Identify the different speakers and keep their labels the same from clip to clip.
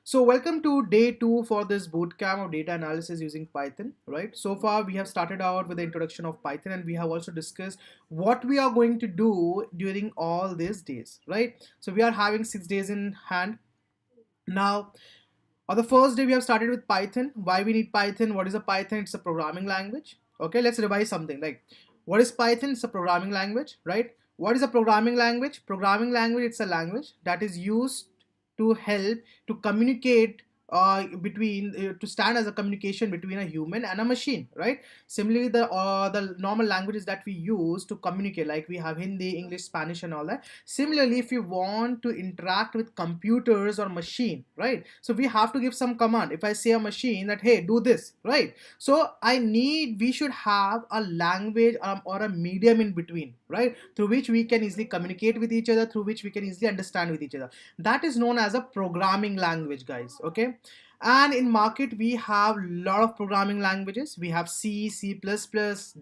Speaker 1: So welcome to day 2 for this bootcamp of data analysis using Python, right? So far we have started out with the introduction of Python, and we have also discussed what we are going to do during all these days, right? So we are having 6 days in hand. Now, on the first day we have started with Python. Why we need Python? What is a Python? It's a programming language. Okay, let's revise something like what is Python? It's a programming language, right? What is a programming language? Programming language, it's a language that is used to help to communicate between to stand as a communication between a human and a machine, right? Similarly, the normal languages that we use to communicate, like we have Hindi, English, Spanish, and all that. Similarly, if you want to interact with computers or machine, right, so we have to give some command. If I say a machine that, hey, do this, right, so we should have a language or a medium in between, right, through which we can easily communicate with each other, through which we can easily understand with each other. That is known as a programming language, guys. Okay, and in market we have a lot of programming languages. We have C, C++,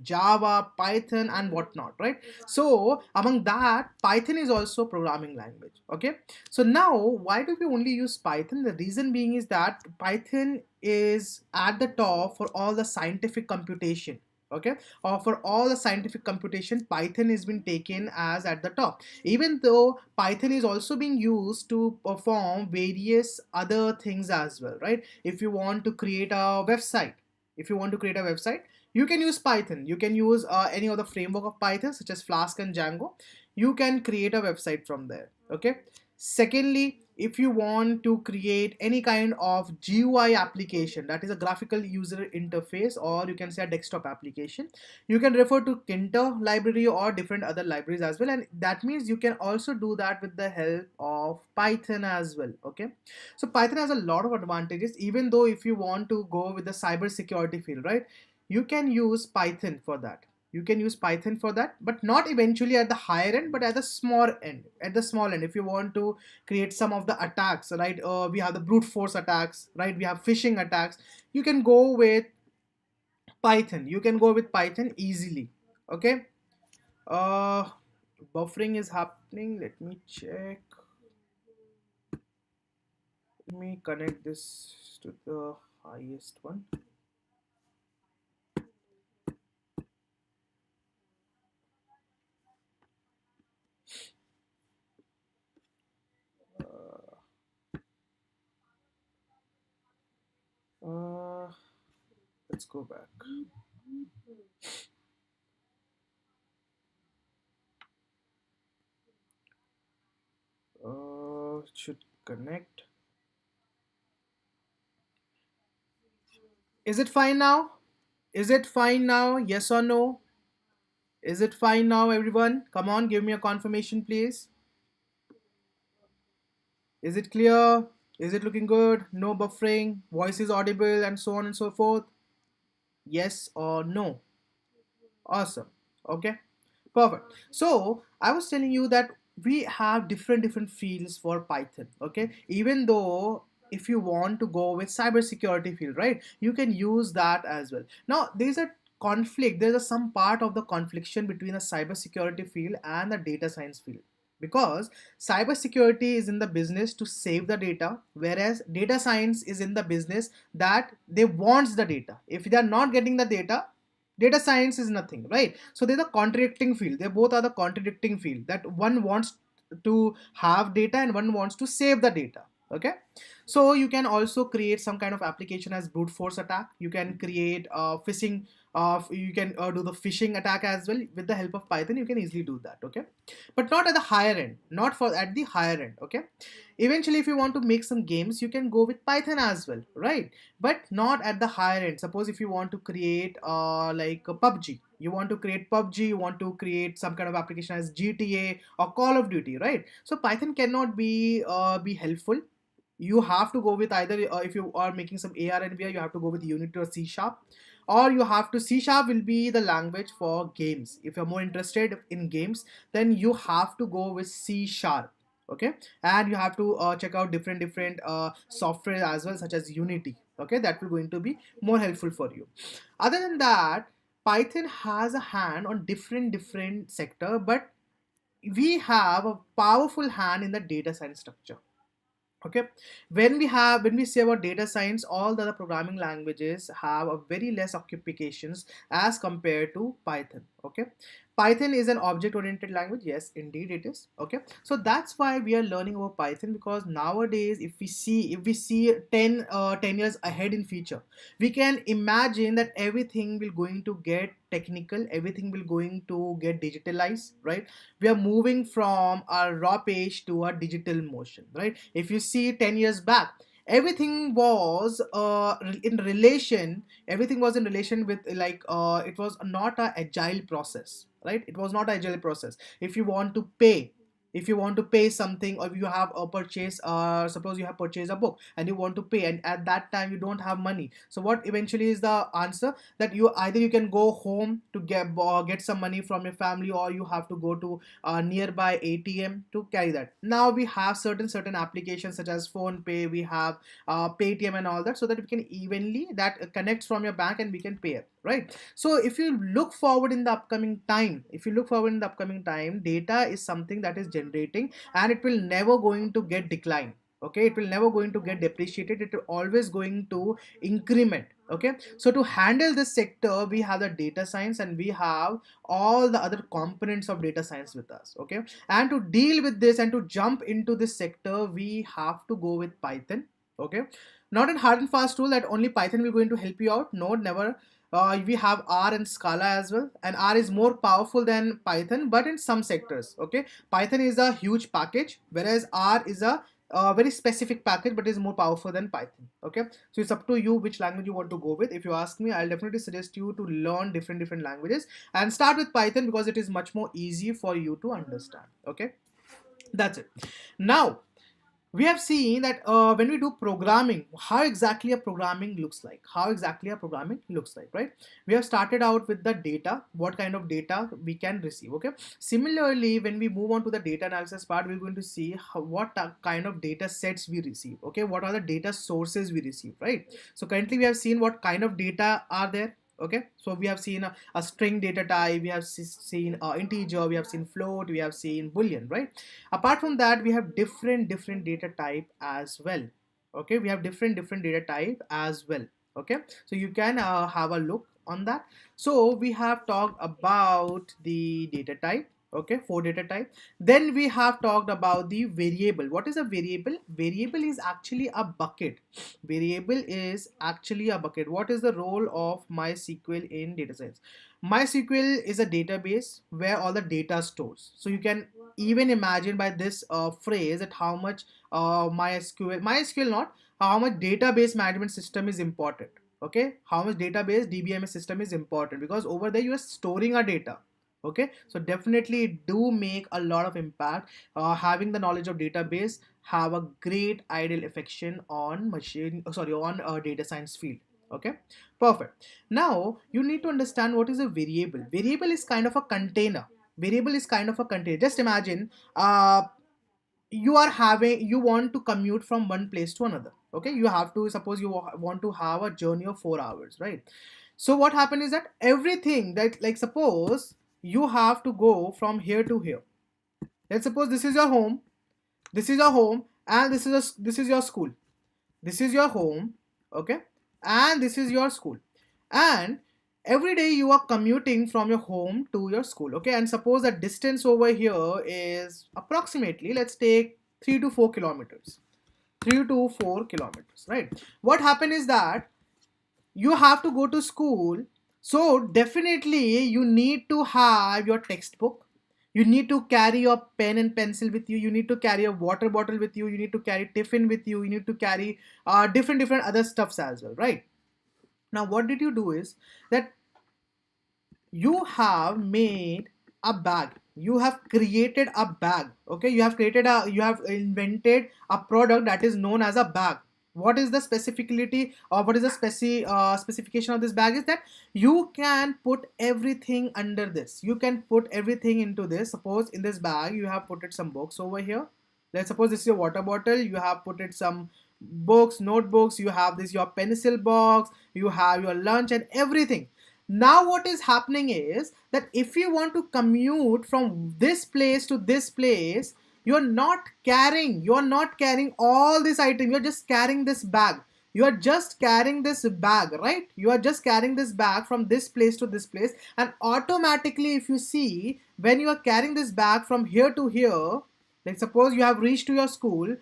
Speaker 1: Java, Python, and whatnot, right? So among that, Python is also a programming language. Okay, so now why do we only use Python? The reason being is that Python is at the top for all the scientific computation. Okay, or for all the scientific computation, Python has been taken as at the top, even though Python is also being used to perform various other things as well, right? If you want to create a website, you can use Python. You can use any other framework of Python such as Flask and Django. You can create a website from there. Okay, secondly, if you want to create any kind of GUI application, that is a graphical user interface, or you can say a desktop application, you can refer to Kinter library or different other libraries as well, and that means you can also do that with the help of Python as well. Okay, so Python has a lot of advantages. Even though if you want to go with the cyber security field, right, you can use Python for that. But not eventually at the higher end, but at the small end, if you want to create some of the attacks, right? We have the brute force attacks, right? We have phishing attacks. You can go with Python easily. Okay, uh buffering is happening. Let me check. Let me connect this to the highest one. uh, let's go back. Should connect. Is it fine now? Yes or no? Is it fine now, everyone? Come on, give me a confirmation, please. Is it clear? Is it looking good? No buffering, voice is audible, and so on and so forth? Yes or no? Awesome. Okay, perfect. So I was telling you that we have different fields for Python. Okay, even though if you want to go with cybersecurity field, right, you can use that as well. Now there's a conflict. There's some part of the confliction between the cybersecurity field and the data science field, because cybersecurity is in the business to save the data, whereas data science is in the business that they wants the data. If they are not getting the data science is nothing, right? So they're the contradicting field. They both are the contradicting field, that one wants to have data and one wants to save the data. Okay, so you can also create some kind of application as brute force attack. You can create phishing. You can do the phishing attack as well with the help of Python. You can easily do that. Okay, but not at the higher end. Not for at the higher end. Okay, eventually if you want to make some games, you can go with Python as well, right? But not at the higher end. Suppose if you want to create like a PUBG, you want to create some kind of application as GTA or Call of Duty, right? So Python cannot be helpful. You have to go with either if you are making some AR and VR, you have to go with Unity or C sharp, or you have to C sharp will be the language for games. If you're more interested in games, then you have to go with C sharp. Okay, and you have to check out different software as well, such as Unity. Okay, that will going to be more helpful for you. Other than that, Python has a hand on different sector, but we have a powerful hand in the data science structure. Okay, when we say about data science, all the other programming languages have a very less occupations as compared to Python. Okay, Python is an object oriented language. Yes, indeed it is. Okay, so that's why we are learning about Python, because nowadays if we see 10 years ahead in future, we can imagine that everything will going to get technical, everything will going to get digitalized, right? We are moving from a raw page to a digital motion, right? If you see 10 years back, everything was in relation, everything was in relation with it was not a agile process, right? It was not agile process. If you want to pay, if you want to pay something, or you have a purchase, suppose you have purchased a book and you want to pay, and at that time you don't have money, so what eventually is the answer? That you either you can go home to get some money from your family, or you have to go to nearby ATM to carry that. Now we have certain applications such as phone pay, we have Paytm and all that, so that we can evenly that connects from your bank and we can pay it, right? So if you look forward in the upcoming time, data is something that is generating, and it will never going to get decline. Okay, it will never going to get depreciated, it will always going to increment. Okay, so to handle this sector, we have the data science and we have all the other components of data science with us. Okay, and to deal with this and to jump into this sector, we have to go with Python. Okay, not a hard and fast tool that only Python will going to help you out. No, never. We have R and Scala as well, and R is more powerful than Python, but in some sectors. Okay, Python is a huge package, whereas R is a very specific package, but is more powerful than Python. Okay, so it's up to you which language you want to go with. If you ask me, I'll definitely suggest you to learn different languages and start with Python, because it is much more easy for you to understand. Okay, that's it. Now we have seen that when we do programming, how exactly a programming looks like, right? We have started out with the data, what kind of data we can receive. Okay, similarly, when we move on to the data analysis part, we're going to see what kind of data sets we receive. Okay, what are the data sources we receive, right? So currently we have seen what kind of data are there. Okay, so we have seen a string data type, we have seen integer, we have seen float, we have seen boolean, right? Apart from that, we have different data type as well. Okay, we have different data type as well. Okay, so you can have a look on that. So we have talked about the data type. Okay, 4 data type. Then we have talked about the variable. What is a variable? Variable is actually a bucket. Variable is actually a bucket. What is the role of MySQL in data science? MySQL is a database where all the data stores. So you can even imagine by this phrase that how much MySQL not, how much database management system is important. Okay, how much database DBMS system is important, because over there you are storing a data. Okay, so definitely do make a lot of impact. Having the knowledge of database have a great ideal affection on data science field. Okay, perfect. Now you need to understand what is a variable. Variable is kind of a container. Just imagine you want to commute from one place to another. Okay, you have to suppose you want to have a journey of 4 hours, right? So what happened is that everything that, like, suppose you have to go from here to here. Let's suppose this is your home, and this is your school. This is your home. Okay, and this is your school, and every day you are commuting from your home to your school. Okay, and suppose the distance over here is approximately, let's take 3 to 4 kilometers. 3 to 4 kilometers, right? What happened is that you have to go to school, so definitely you need to have your textbook, you need to carry your pen and pencil with you, you need to carry a water bottle with you, you need to carry tiffin with you, you need to carry different other stuffs as well, right? Now what did you do is that you have made a bag, you have created a bag. Okay, you have invented a product that is known as a bag. What is the specificity, or what is the specification of this bag is that you can put everything under this, you can put everything into this. Suppose in this bag you have put it some books over here. Let's suppose this is your water bottle, you have put it some books, notebooks, you have this your pencil box, you have your lunch and everything. Now what is happening is that if you want to commute from this place to this place, You're not carrying all this item. You're just carrying this bag. You are just carrying this bag, right? You are just carrying this bag from this place to this place, and automatically, if you see, when you are carrying this bag from here to here, like suppose you have reached to your school,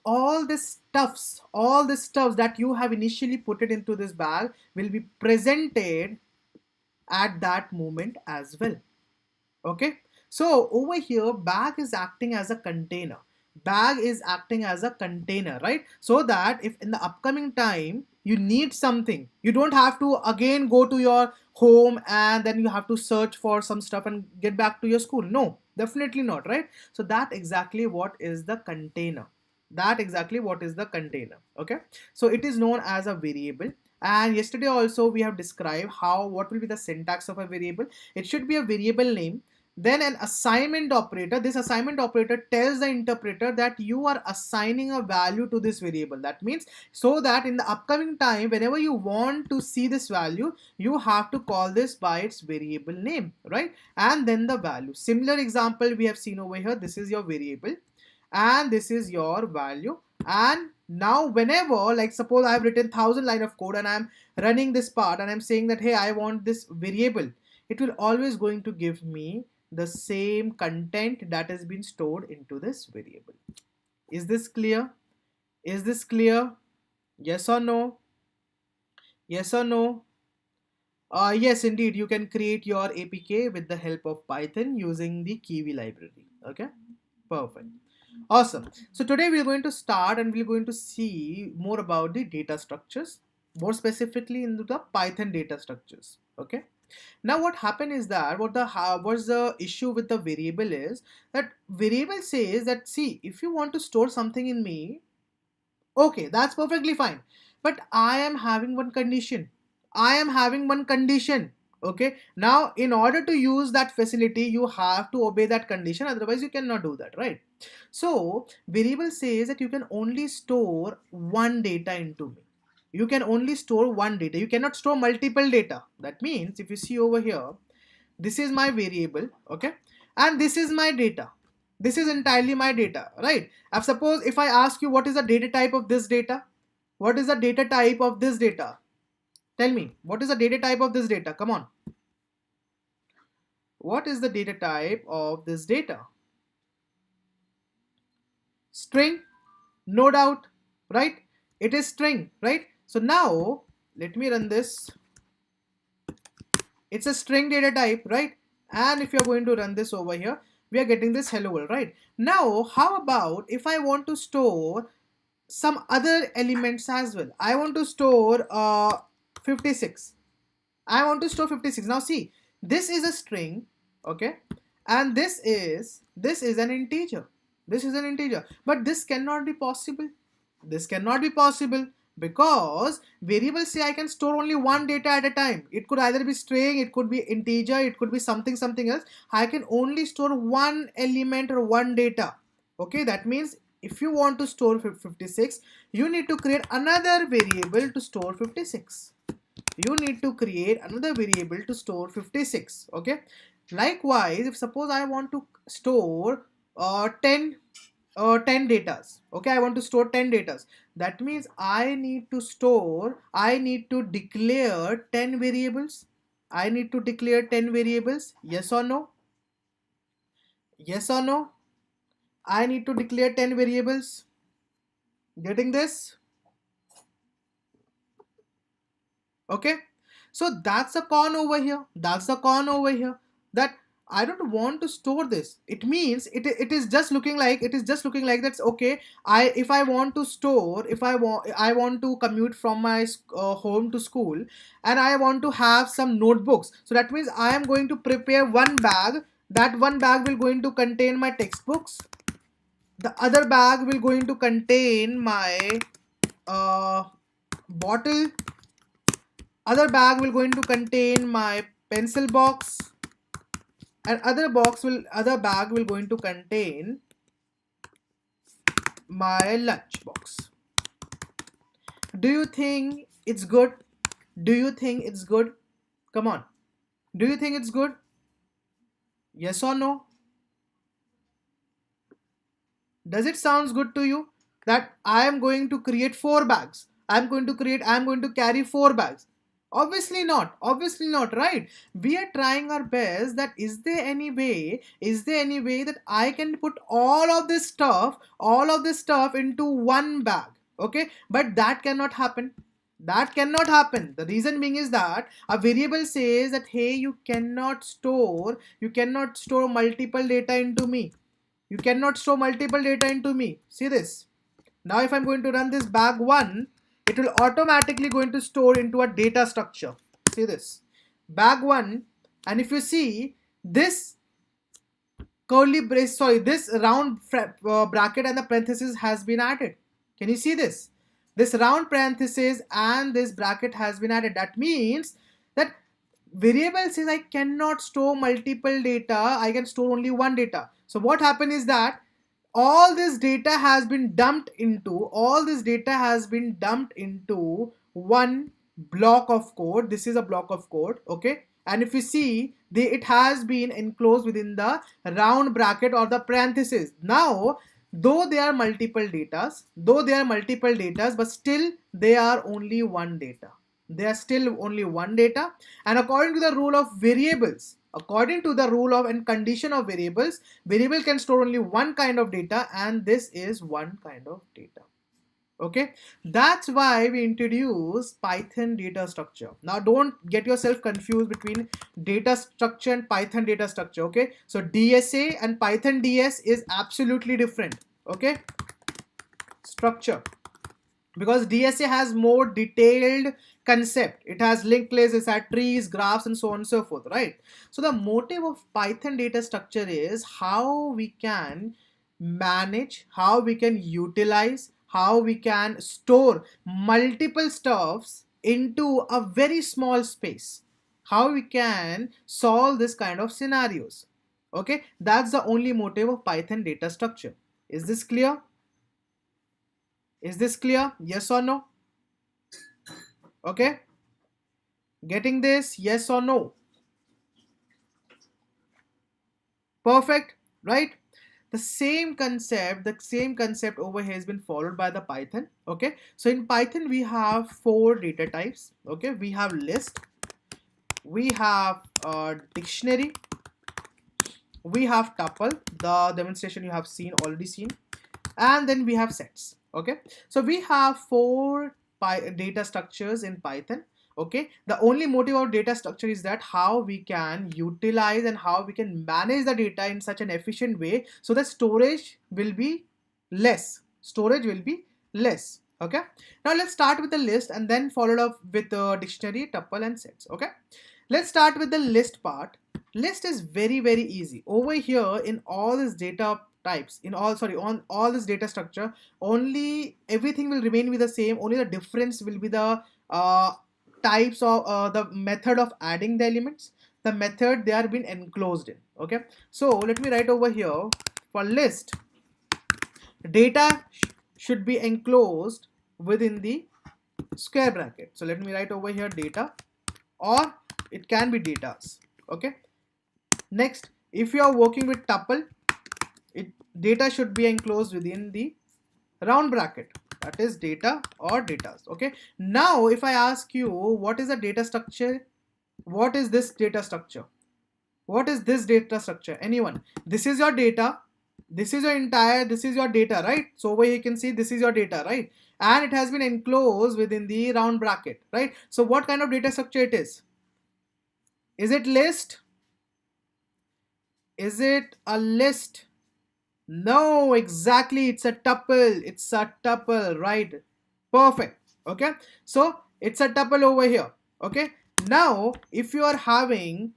Speaker 1: all this stuffs that you have initially put it into this bag will be presented at that moment as well. Okay, so over here bag is acting as a container. Bag is acting as a container, right? So that if in the upcoming time you need something, you don't have to again go to your home and then you have to search for some stuff and get back to your school. No, definitely not, right? So that exactly what is the container. That exactly what is the container. Okay, so it is known as a variable. And yesterday also we have described how what will be the syntax of a variable. It should be a variable name, then an assignment operator. This assignment operator tells the interpreter that you are assigning a value to this variable. That means so that in the upcoming time, whenever you want to see this value, you have to call this by its variable name, right? And then the value. Similar example we have seen over here. This is your variable and this is your value. And now whenever, like suppose I have written 1,000 line of code and I'm running this part and I'm saying that, hey, I want this variable, it will always going to give me the same content that has been stored into this variable. Is this clear? Is this clear? Yes or no? Yes or no? Yes, indeed, you can create your APK with the help of Python using the Kiwi library. Okay, perfect. Awesome. So today we're going to start and we're going to see more about the data structures, more specifically into the Python data structures. Okay. Now what happened is that what's the issue with the variable is that variable says that, see, if you want to store something in me, okay, that's perfectly fine. But I am having one condition. I am having one condition. Okay. Now, in order to use that facility, you have to obey that condition. Otherwise, you cannot do that, right? So, variable says that you can only store one data into me. You can only store one data. You cannot store multiple data. That means if you see over here, this is my variable, okay, and this is my data. This is entirely my data, right? Suppose if I ask you what is the data type of this data, what is the data type of this data? Tell me, what is the data type of this data? Come on. What is the data type of this data? String, no doubt, right? It is string, right? So now let me run this. It's a string data type, right? And if you're going to run this over here, we are getting this hello world, right? Now, how about if I want to store some other elements as well? I want to store 56. I want to store 56. Now see, this is a string, okay? And this is an integer. This is an integer. But this cannot be possible. This cannot be possible because variables say I can store only one data at a time. It could either be string, it could be integer, it could be something else. I can only store one element or one data. Okay, that means if you want to store 56, you need to create another variable to store 56. You need to create another variable to store 56. Okay, likewise, if suppose I want to store 10 datas, okay, I want to store 10 datas. That means I need to declare 10 variables. I need to declare 10 variables. Yes or no? Yes or no? I need to declare 10 variables. Getting this? Okay, so that's a con over here. That's a con over here, that I don't want to store this. It means it is just looking like that's okay. If I want to store, if I want to commute from my home to school, and I want to have some notebooks. So that means I am going to prepare one bag. That one bag will going to contain my textbooks. The other bag will going to contain my bottle. Other bag will going to contain my pencil box, and other bag will going to contain my lunch box. Do you think it's good? Do you think it's good? Come on. Do you think it's good? Yes or no? Does it sounds good to you that I am going to create 4 bags? I'm going to carry 4 bags. Obviously not, right? We are trying our best that is there any way that I can put all of this stuff into one bag? Okay, but that cannot happen. That cannot happen. The reason being is that a variable says that, hey, you cannot store multiple data into me. You cannot store multiple data into me. See this. Now if I'm going to run this bag 1, it will automatically going to store into a data structure. See this. Bag 1, and if you see this this round bracket and the parenthesis has been added. Can you see this? This round parenthesis and this bracket has been added. That means that variable says I cannot store multiple data, I can store only one data. So what happened is that all this data has been dumped into one block of code. This is a block of code, okay? And if you see, it has been enclosed within the round bracket or the parenthesis. Now though they are multiple datas, but still they are only one data. They are still only one data. And according to the rule of variables, according to the rule of and condition of variables, variable can store only one kind of data, and this is one kind of data. Okay, that's why we introduce Python data structure. Now don't get yourself confused between data structure and Python data structure. Okay, so DSA and Python DS is absolutely different. Okay, structure, because DSA has more detailed concept. It has linked lists, it has trees, graphs, and so on and so forth, right? So the motive of Python data structure is how we can manage, how we can utilize, how we can store multiple stuffs into a very small space, how we can solve this kind of scenarios. Okay, that's the only motive of Python data structure. Is this clear? Is this clear? Yes or no? Okay, getting this? Yes or no? Perfect, right? The same concept over here has been followed by the Python. Okay, so in Python we have 4 data types. Okay, we have list, we have dictionary, we have tuple, the demonstration you have already seen, and then we have sets. Okay, so we have 4 data structures in Python. Okay, the only motive of data structure is that how we can utilize and how we can manage the data in such an efficient way so that storage will be less. Okay, now let's start with the list and then followed up with the dictionary, tuple, and sets. Okay, let's start with the list part. List is very easy. Over here in all this data types, on all this data structure, only everything will remain with the same. Only the difference will be the types of the method of adding the elements, the method they are being enclosed in. Okay, so let me write over here. For list, data should be enclosed within the square bracket. So let me write over here data, or it can be datas. Okay, next, if you are working with tuple, data should be enclosed within the round bracket, that is data or datas. Okay, now if I ask you what is a data structure, what is this data structure, what is this data structure? Anyone? This is your data, this is your data, right? So over here you can see this is your data, right? And it has been enclosed within the round bracket, right? So what kind of data structure it is? Is it list? Is it a list? No, exactly, it's a tuple, right? Perfect. Okay, so it's a tuple over here. Okay, now if you are having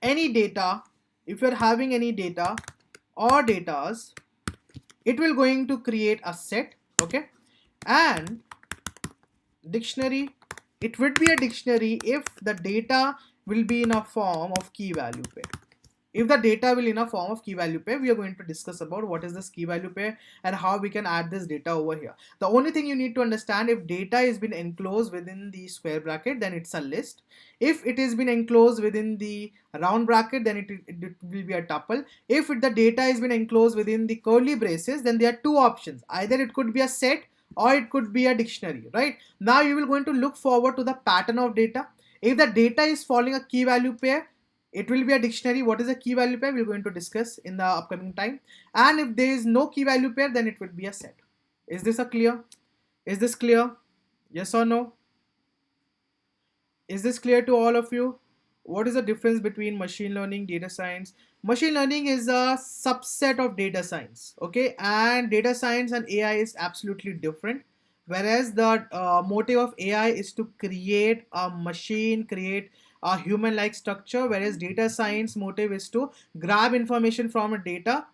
Speaker 1: any data, or datas, it will going to create a set. Okay, and dictionary, it would be a dictionary if the data will be in a form of key value pair. If the data will in a form of key value pair, we are going to discuss about what is this key value pair and how we can add this data over here. The only thing you need to understand, if data is been enclosed within the square bracket, then it's a list. If it is been enclosed within the round bracket, then it will be a tuple. If the data is been enclosed within the curly braces, then there are two options. Either it could be a set or it could be a dictionary, right? Now you will going to look forward to the pattern of data. If the data is following a key value pair, it will be a dictionary. What is a key value pair? We're going to discuss in the upcoming time. And if there is no key value pair, then it will be a set. Is this a clear? Is this clear? Yes or no? Is this clear to all of you? What is the difference between machine learning, data science? Machine learning is a subset of data science, okay? And data science and AI is absolutely different. Whereas the motive of AI is to create a machine, create a human-like structure, whereas data science motive is to grab information from a data,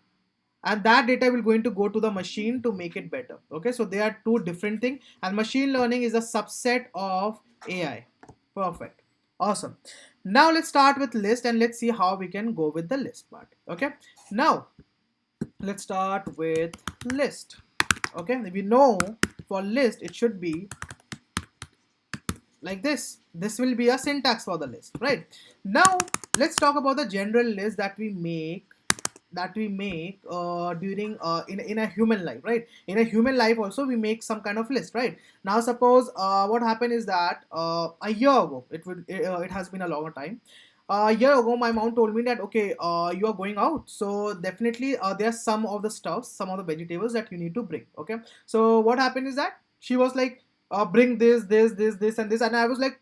Speaker 1: and that data will going to go to the machine to make it better. Okay, so they are two different things, and machine learning is a subset of AI. Perfect. Awesome. Now let's start with list and let's see how we can go with the list part. Okay, now let's start with list. Okay, we know for list it should be like this. This will be a syntax for the list, right? Now let's talk about the general list that we make during in a human life, right? In a human life also we make some kind of list, right? Now suppose what happened is that a year ago, it has been a longer time. A year ago my mom told me that, okay, you are going out, so definitely there's some of the stuffs, some of the vegetables that you need to bring. Okay, so what happened is that she was like, bring this and this, and I was like,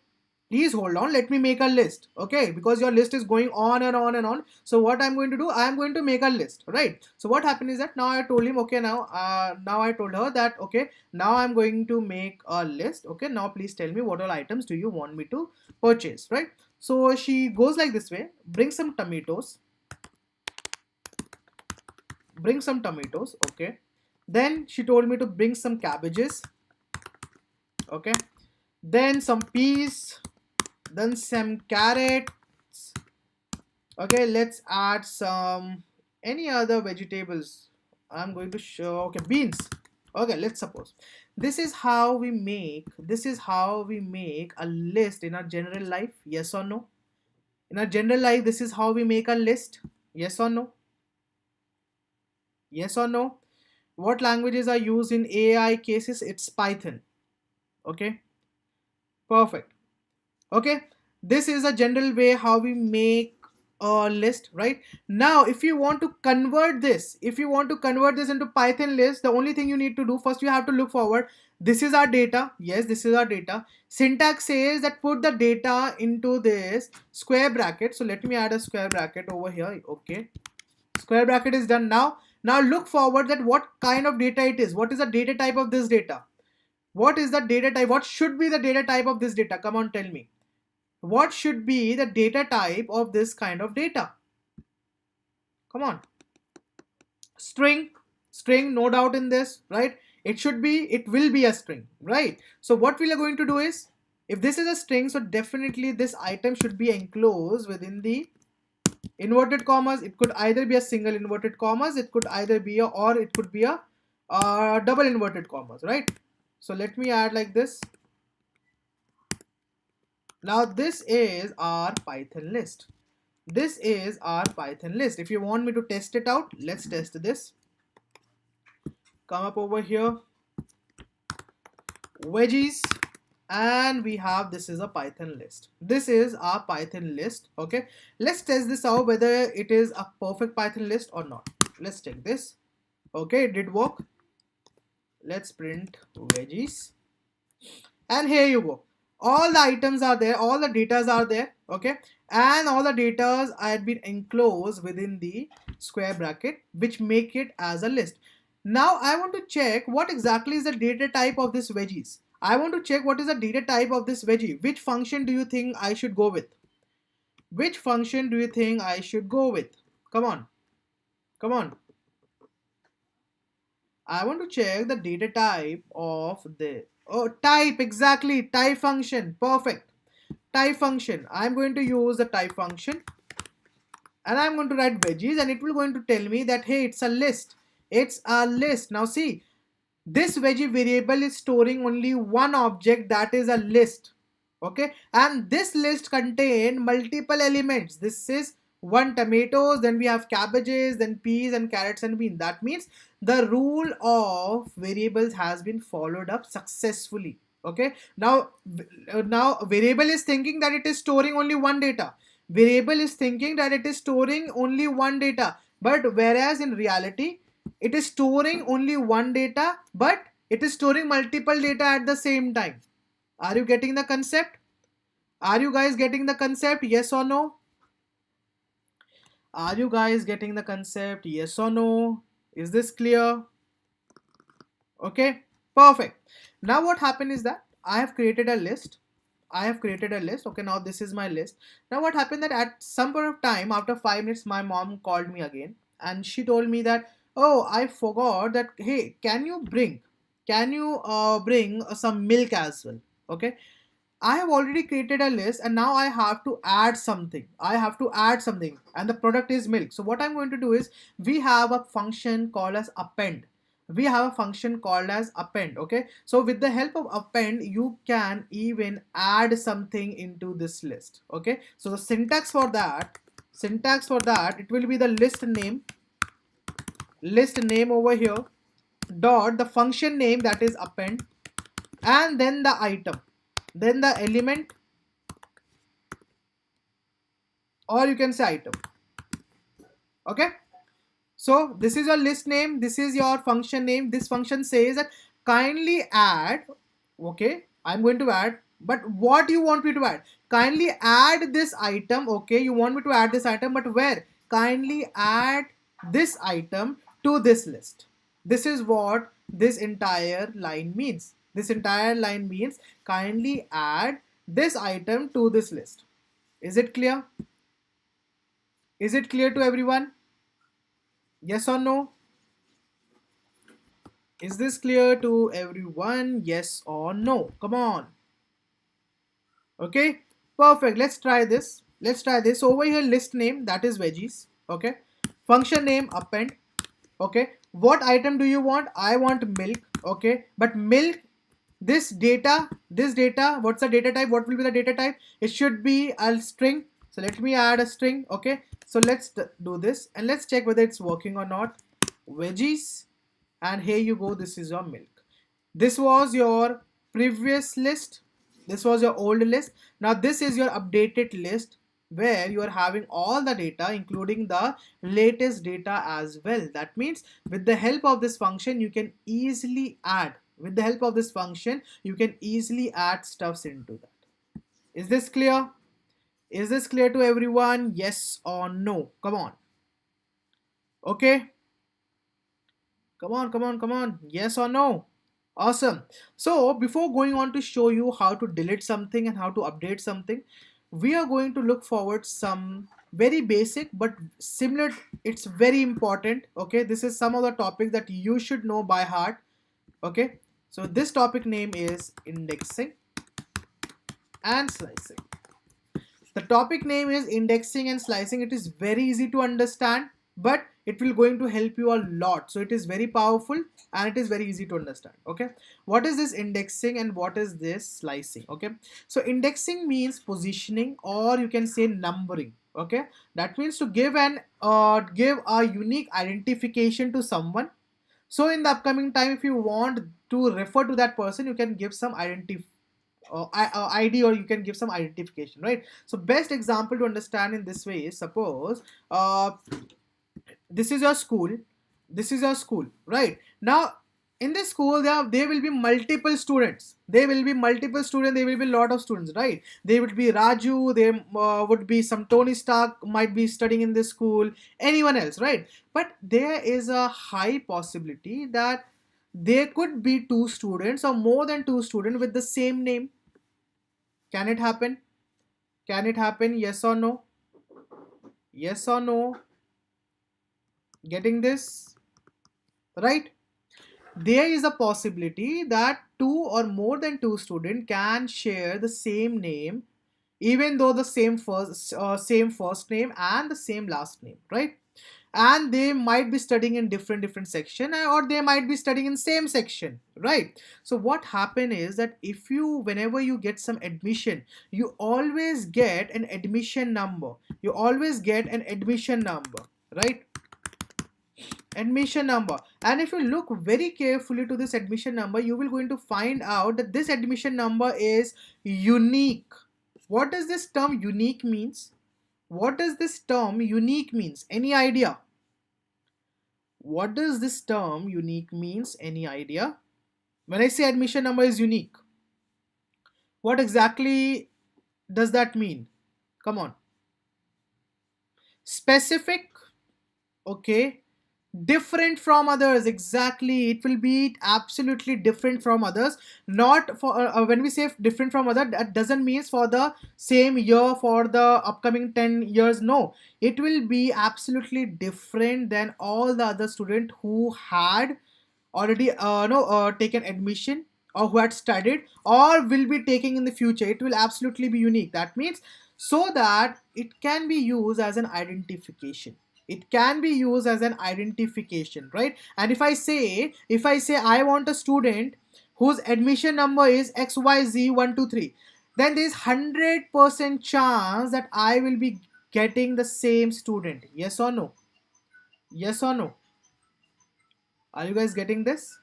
Speaker 1: please hold on, let me make a list. Okay, because your list is going on and on and on. So what I'm going to do, I'm going to make a list, right? So what happened is that now I told him, okay, now I told her that, okay, now I'm going to make a list. Okay, now please tell me what all items do you want me to purchase, right? So she goes like this way: bring some tomatoes, okay. Then she told me to bring some cabbages, okay. Then some peas, then some carrots, okay. Let's add some any other vegetables. I'm going to show, okay, beans. Okay, let's suppose this is how we make a list in our general life. Yes or no? In our general life, this is how we make a list. Yes or no? Yes or no? What languages are used in AI cases? It's Python. Okay, perfect. Okay, this is a general way how we make a list, right? Now if you want to convert this, into Python list, the only thing you need to do, first you have to look forward. This is our data. Yes, this is our data. Syntax says that put the data into this square bracket. So let me add a square bracket over here. Okay, square bracket is done. Now look forward that what kind of data it is. What is the data type of this data? What is the data type? What should be the data type of this data? Come on, tell me. What should be the data type of this kind of data? Come on. String, no doubt in this, right? It will be a string, right? So what we are going to do is, if this is a string, so definitely this item should be enclosed within the inverted commas. It could either be a single inverted commas, it could either be a, or it could be a double inverted commas, right? So let me add like this. Now this is our Python list. This is our Python list. If you want me to test it out, let's test this. Come up over here, veggies, and we have, this is a Python list. This is our Python list. Okay, let's test this out whether it is a perfect Python list or not. Let's check this. Okay, it did work. Let's print veggies, and here you go. All the items are there, all the datas are there, okay, and all the datas had been enclosed within the square bracket, which make it as a list. Now I want to check what exactly is the data type of this veggies. I want to check what is the data type of this veggie. Which function do you think I should go with? Which function do you think I should go with? Come on, come on. I want to check the data type of the, oh, type, exactly, type function, perfect. Type function, I'm going to use the type function. and I'm going to write veggies, and it will going to tell me that hey, it's a list. It's a list. Now see, this veggie variable is storing only one object, that is a list. Okay, and this list contain multiple elements. This is one tomatoes, then we have cabbages, then peas and carrots and beans. That means the rule of variables has been followed up successfully. Okay, now variable is thinking that it is storing only one data. Variable is thinking that it is storing only one data, but whereas in reality it is storing only one data, but it is storing multiple data at the same time. Are you getting the concept? Are you guys getting the concept? Yes or no? Are you guys getting the concept? Yes or no? Is this clear? Okay, perfect. Now what happened is that I have created a list. I have created a list. Okay, now this is my list. Now what happened that at some point of time, after 5 minutes, my mom called me again and she told me that, oh, I forgot that, hey, can you bring some milk as well? Okay, I have already created a list and now I have to add something. I have to add something and the product is milk. So what I'm going to do is we have a function called as append. We have a function called as append. Okay. So with the help of append, you can even add something into this list. Okay. So the syntax for that, it will be the list name over here dot the function name, that is append, and then the item, then the element, or you can say item. Okay, so this is your list name, this is your function name. This function says that kindly add. Okay, I'm going to add, but what you want me to add? Kindly add this item. Okay, you want me to add this item, but where? Kindly add this item to this list. This is what this entire line means. This entire line means kindly add this item to this list. Is it clear? Is it clear to everyone? Yes or no? Is this clear to everyone? Yes or no? Come on. Okay, perfect. Let's try this. Let's try this. Over here, list name, that is veggies. Okay, function name append. Okay, what item do you want? I want milk. Okay, but milk, this data, what's the data type? What will be the data type? It should be a string. So let me add a string. Okay, so let's do this and let's check whether it's working or not. Veggies, and here you go, this is your milk. This was your previous list, this was your old list. Now this is your updated list where you are having all the data including the latest data as well. That means with the help of this function you can easily add, with the help of this function you can easily add stuffs into that. Is this clear? Is this clear to everyone? Yes or no? Come on. Okay, come on, come on, come on. Yes or no? Awesome. So before going on to show you how to delete something and how to update something, we are going to look forward some very basic but similar. It's very important. Okay, this is some of the topics that you should know by heart. Okay, so this topic name is indexing and slicing. The topic name is indexing and slicing. It is very easy to understand, but it will going to help you a lot. So it is very powerful and it is very easy to understand. Okay, what is this indexing and what is this slicing? Okay, so indexing means positioning, or you can say numbering. Okay, that means to give a unique identification to someone. So in the upcoming time, if you want to refer to that person, you can give some ID, or you can give some identification, right? So best example to understand in this way is, suppose this is your school, this is your school, right? Now in this school there will be multiple students, there will be a lot of students, right? There would be Raju, there would be some Tony Stark might be studying in this school, anyone else, right? But there is a high possibility that there could be two students or more than two students with the same name. Can it happen? Can it happen? Yes or no? Yes or no? Getting this? Right? There is a possibility that two or more than two students can share the same name even though the same first name and the same last name, right? And they might be studying in different section, or they might be studying in same section, right? So what happen is that if you, whenever you get some admission, you always get an admission number, you always get an admission number, right? Admission number. And if you look very carefully to this admission number, you will going to find out that this admission number is unique. What does this term unique means? What does this term unique means? Any idea? What does this term unique means? Any idea? When I say admission number is unique, what exactly does that mean? Come on. Specific, okay. Different from others, exactly. It will be absolutely different from others. Not for when we say different from other, that doesn't mean for the same year for the upcoming 10 years. No, it will be absolutely different than all the other students who had already no taken admission, or who had studied or will be taking in the future. It will absolutely be unique. That means, so that it can be used as an identification, it can be used as an identification, right? And if I say I want a student whose admission number is XYZ123, then there is 100% chance that I will be getting the same student. Yes or no? Yes or no? Are you guys getting this?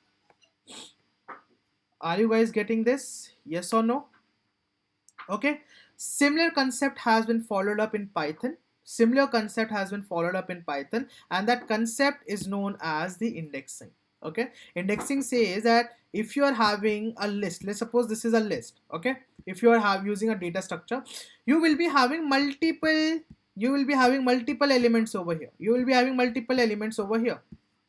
Speaker 1: Are you guys getting this? Yes or no? Okay. Similar concept has been followed up in Python. Similar concept has been followed up in Python, and that concept is known as the indexing. Okay. Indexing says that if you are having a list, let's suppose this is a list. Okay. If you are using a data structure, you will be having multiple elements over here. You will be having multiple elements over here,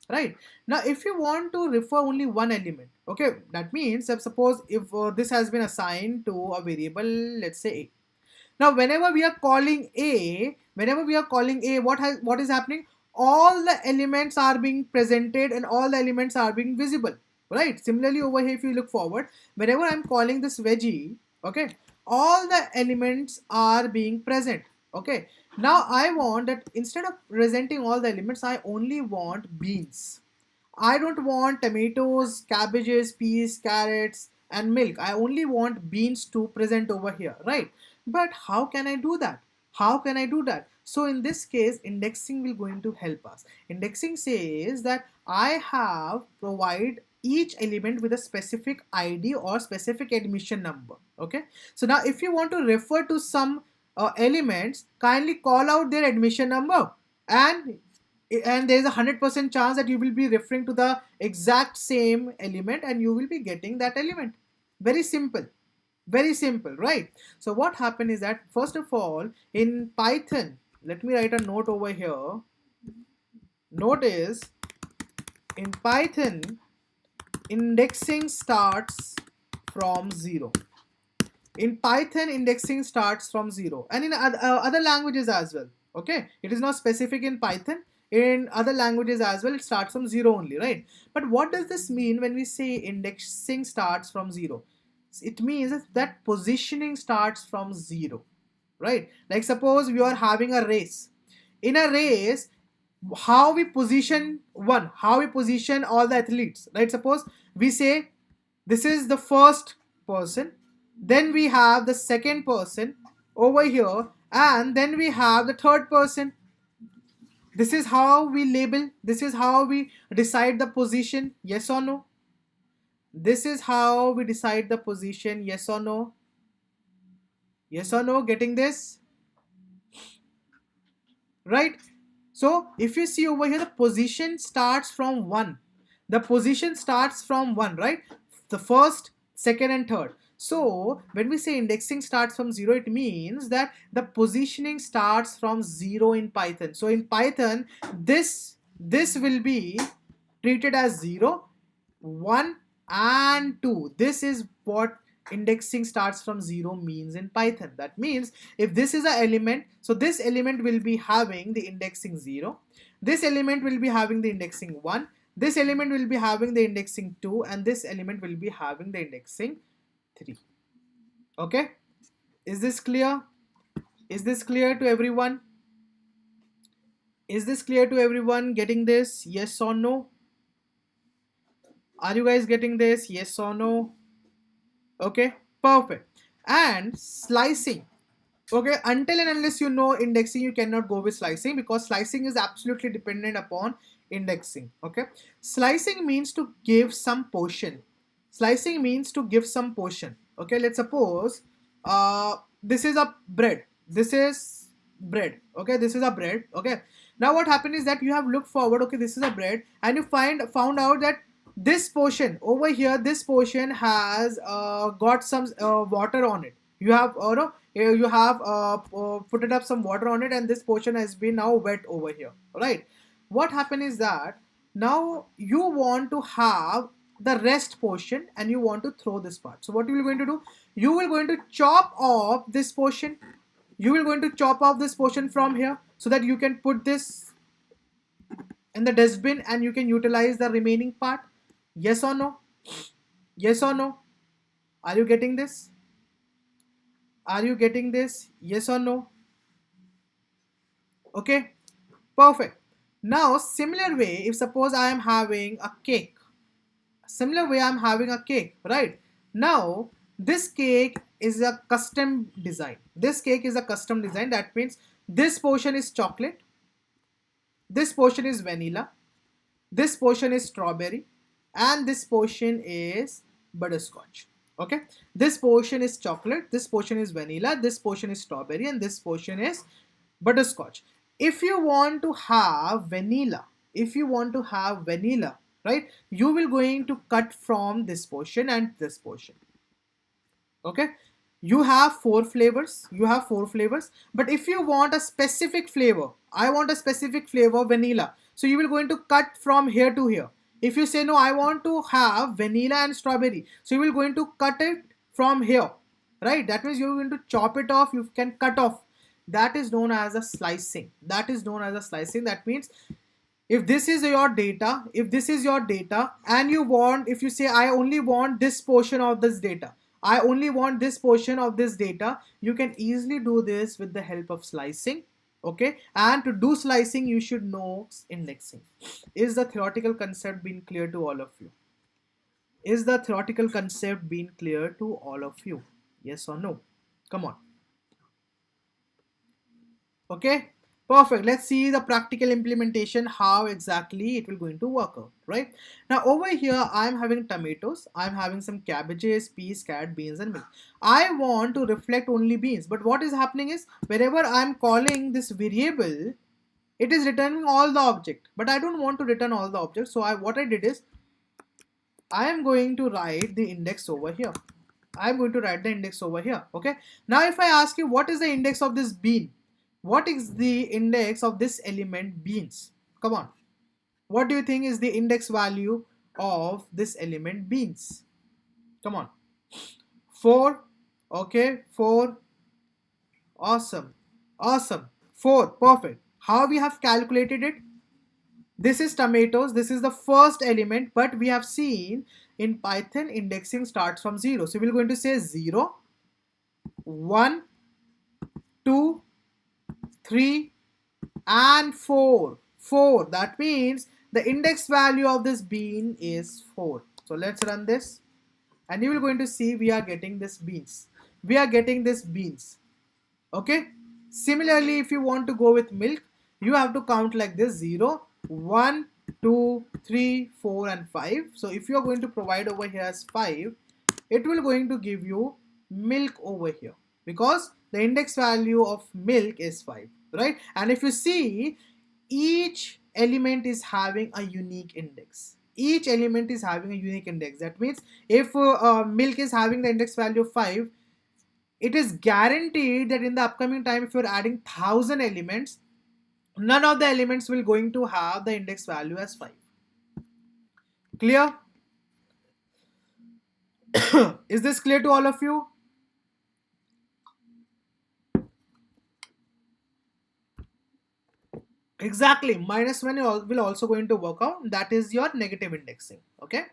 Speaker 1: right? Now if you want to refer only one element, okay, that means that suppose if this has been assigned to a variable, let's say a. Now whenever we are calling a, what is happening? All the elements are being presented and all the elements are being visible, right? Similarly over here, if you look forward, whenever I'm calling this veggie, okay, all the elements are being present. Okay, now I want that instead of presenting all the elements, I only want beans. I don't want tomatoes, cabbages, peas, carrots, and milk. I only want beans to present over here, right? But how can I do that? How can I do that? So in this case, indexing will going to help us. Indexing says that I have provide each element with a specific ID or specific admission number. Okay. So now if you want to refer to some elements, kindly call out their admission number, and there is a 100% chance that you will be referring to the exact same element and you will be getting that element. Very simple. Very simple, right? So what happened is that, first of all, in Python, let me write a note over here. Note is, in Python, indexing starts from 0. In Python, indexing starts from 0, and in other languages as well. Okay, it is not specific in Python. In other languages as well, it starts from 0 only, right? But what does this mean when we say indexing starts from 0? It means that positioning starts from 0, right? Like suppose we are having a race. In a race, how we position how we position all the athletes, right? Suppose we say this is the first person, then we have the second person over here, and then we have the third person. This is how we label, this is how we decide the position. Yes or no? This is how we decide the position. Yes or no? Yes or no? Getting this? Right? So if you see over here, the position starts from 1. The position starts from 1, right? The first, second, and third. So when we say indexing starts from 0, it means that the positioning starts from 0 in Python. So in Python, this will be treated as 0, 1, and 2. This is what indexing starts from 0 means in Python. That means if this is an element, so this element will be having the indexing 0, this element will be having the indexing 1, this element will be having the indexing 2, and this element will be having the indexing 3. Okay, is this clear? Is this clear to everyone? Is this clear to everyone? Getting this? Yes or no? Are you guys getting this? Yes or no? Okay, perfect. And slicing. Okay, until and unless you know indexing, you cannot go with slicing, because slicing is absolutely dependent upon indexing. Okay, slicing means to give some portion. Slicing means to give some portion. Okay, let's suppose this is a bread. This is bread. Okay, this is a bread. Okay, now what happened is that you have looked forward. Okay, this is a bread, and you found out that this portion over here, this portion has got some water on it. You have no, you have put it up some water on it, and this portion has been now wet over here, right? What happened is that now you want to have the rest portion, and you want to throw this part. So what you will going to do, you will going to chop off this portion. You will going to chop off this portion from here, so that you can put this in the dustbin and you can utilize the remaining part. Yes or no? Yes or no? Are you getting this? Are you getting this? Yes or no? Okay, perfect. Now, similar way, if suppose I am having a cake, similar way I'm having a cake, right? Now, this cake is a custom design. This cake is a custom design. That means this portion is chocolate, this portion is vanilla, this portion is strawberry, and this portion is butterscotch. Okay, this portion is chocolate, this portion is vanilla, this portion is strawberry, and this portion is butterscotch. If you want to have vanilla, if you want to have vanilla, right, you will going to cut from this portion and this portion. Okay, you have four flavors, but if you want a specific flavor, I want a specific flavor, vanilla, so you will going to cut from here to here. If you say no, I want to have vanilla and strawberry, so you will going to cut it from here, right? That means you're going to chop it off, you can cut off. That is known as a slicing. That is known as a slicing. That means if this is your data, if this is your data, and you want, if you say I only want this portion of this data, I only want this portion of this data, you can easily do this with the help of slicing. Okay, and to do slicing you should know indexing. Is the theoretical concept been clear to all of you? Is the theoretical concept been clear to all of you? Yes or no? Come on. Okay, perfect. Let's see the practical implementation, how exactly it will going to work out. Right now over here I'm having tomatoes, I'm having some cabbages, peas, carrot, beans, and milk. I want to reflect only beans, but what is happening is wherever I'm calling this variable, it is returning all the object, but I don't want to return all the objects. So what I did is I am going to write the index over here. I'm going to write the index over here. Okay, now if I ask you what is the index of this bean, what is the index of this element beans? Come on. What do you think is the index value of this element beans? Come on. 4. Okay, 4. Awesome. Awesome. 4. Perfect. How we have calculated it? This is tomatoes. This is the first element, but we have seen in Python indexing starts from 0. So we're going to say 0, 1, 2, 3, and 4. 4. That means the index value of this bean is 4. So let's run this, and you will going to see we are getting this beans. We are getting this beans. Okay. Similarly, if you want to go with milk, you have to count like this: 0, 1, 2, 3, 4, and 5. So if you are going to provide over here as 5, it will going to give you milk over here, because the index value of milk is 5, right? And if you see, each element is having a unique index. Each element is having a unique index. That means if milk is having the index value of 5, it is guaranteed that in the upcoming time, if you're adding 1000 elements, none of the elements will going to have the index value as 5. Clear? Is this clear to all of you? Exactly. -1 will also going to work out. That is your negative indexing. Okay.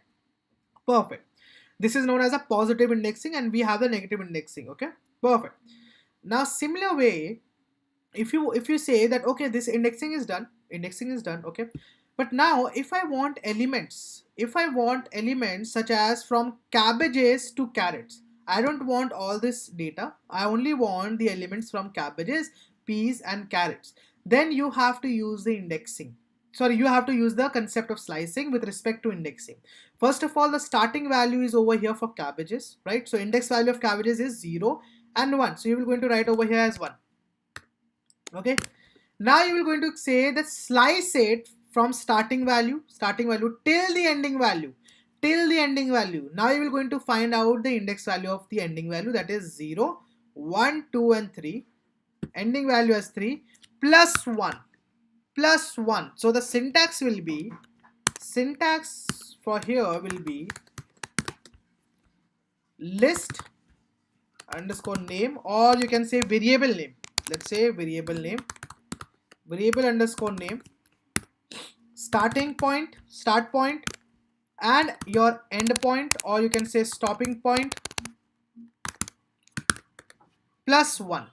Speaker 1: Perfect. This is known as a positive indexing, and we have the negative indexing. Okay. Perfect. Now, similar way, if you say that okay, this indexing is done, okay, but now if I want elements such as from cabbages to carrots, I don't want all this data, I only want the elements from cabbages, peas and carrots. Then you have to use the indexing, sorry, you have to use the concept of slicing with respect to indexing. First of all, the starting value is over here for cabbages, right? So index value of cabbages is 0 and 1, so you will going to write over here as 1. Okay, now you will going to say that slice it from starting value till the ending value, now you will going to find out the index value of the ending value, that is 0 1 2 and 3, ending value as 3 plus 1 plus 1. So the syntax for here will be list underscore name, or you can say variable name. Let's say variable underscore name, start point and your end point, or you can say stopping point, plus 1.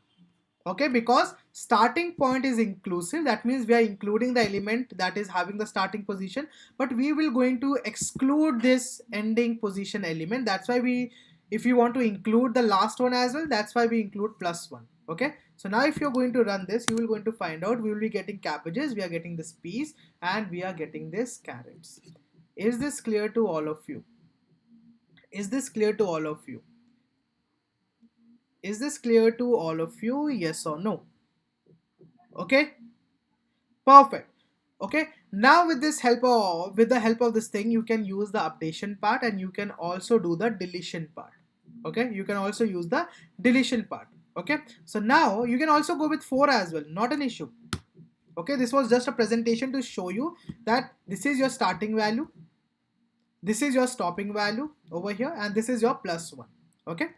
Speaker 1: Okay, because starting point is inclusive, that means we are including the element that is having the starting position, but we will going to exclude this ending position element. That's why if you want to include the last one as well, that's why we include plus 1. Okay, so now if you're going to run this, you will going to find out we will be getting cabbages, we are getting this peas, and we are getting this carrots. Is this clear to all of you? Is this clear to all of you? Is this clear to all of you? Yes or no? Okay, perfect. Okay, now with the help of this thing, you can use the updation part and you can also do the deletion part. Okay, you can also use the deletion part. Okay, so now you can also go with 4 as well, not an issue. Okay, this was just a presentation to show you that this is your starting value, this is your stopping value over here, and this is your plus 1. Okay,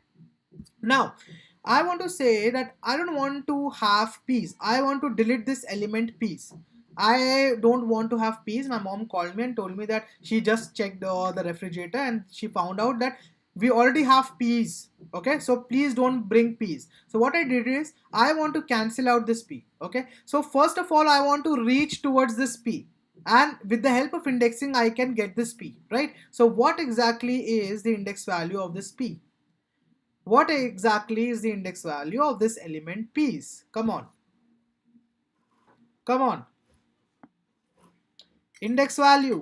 Speaker 1: now I want to say that I don't want to have peas, I want to delete this element peas. I don't want to have peas. My mom called me and told me that she just checked the refrigerator and she found out that we already have peas. Okay, so please don't bring peas. So what I did is I want to cancel out this p. Okay, so first of all I want to reach towards this p, and with the help of indexing I can get this p, right? So what exactly is the index value of this p? What exactly is the index value of this element peas? Come on, come on. Index value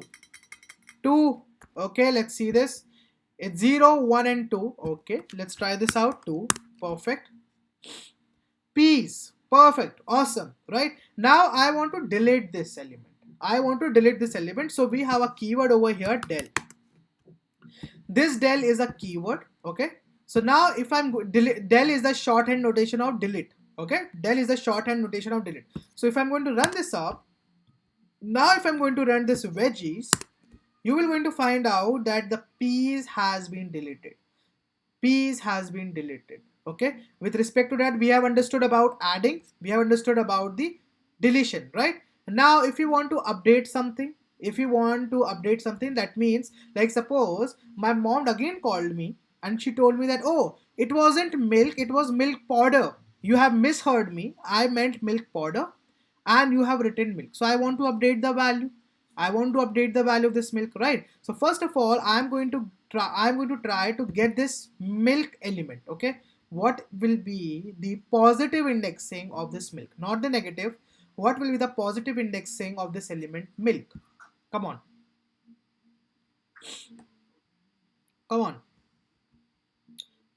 Speaker 1: 2. Okay, let's see this. It's 0 1 and 2. Okay, let's try this out. 2, perfect. Peas, perfect, awesome, right? Now I want to delete this element. So we have a keyword over here, del. This del is a keyword. Okay, so now if I'm del is the shorthand notation of delete. Okay, del is the shorthand notation of delete. So if I'm going to run this up, now if I'm going to run this veggies, you will going to find out that the peas has been deleted. Okay, with respect to that, we have understood about adding, we have understood about the deletion, right? Now if you want to update something, that means, like, suppose my mom again called me and she told me that, oh, it wasn't milk, it was milk powder. You have misheard me, I meant milk powder and you have written milk. So I want to update the value. Of this milk, right? So first of all, I'm going to try to get this milk element. Okay, what will be the positive indexing of this milk, not the negative? What will be the positive indexing of this element milk? Come on,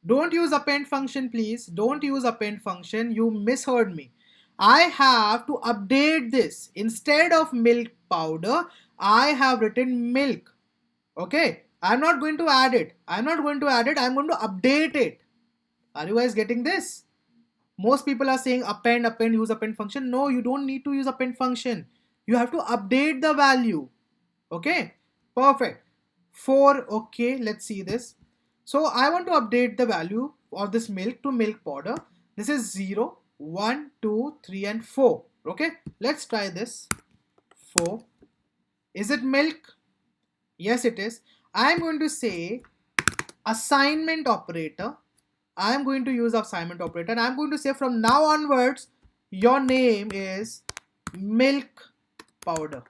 Speaker 1: don't use append function, please. Don't use append function. You misheard me. I have to update this. Instead of milk powder, I have written milk. Okay, I'm not going to add it. I'm going to update it. Are you guys getting this? Most people are saying append, use append function. No, you don't need to use append function. You have to update the value. Okay, perfect. 4, okay, let's see this. So I want to update the value of this milk to milk powder. This is 0, 1, 2, 3 and 4. Okay, let's try this. 4. Is it milk? Yes, it is. I am going to say assignment operator. I am going to use assignment operator and I am going to say from now onwards your name is milk powder.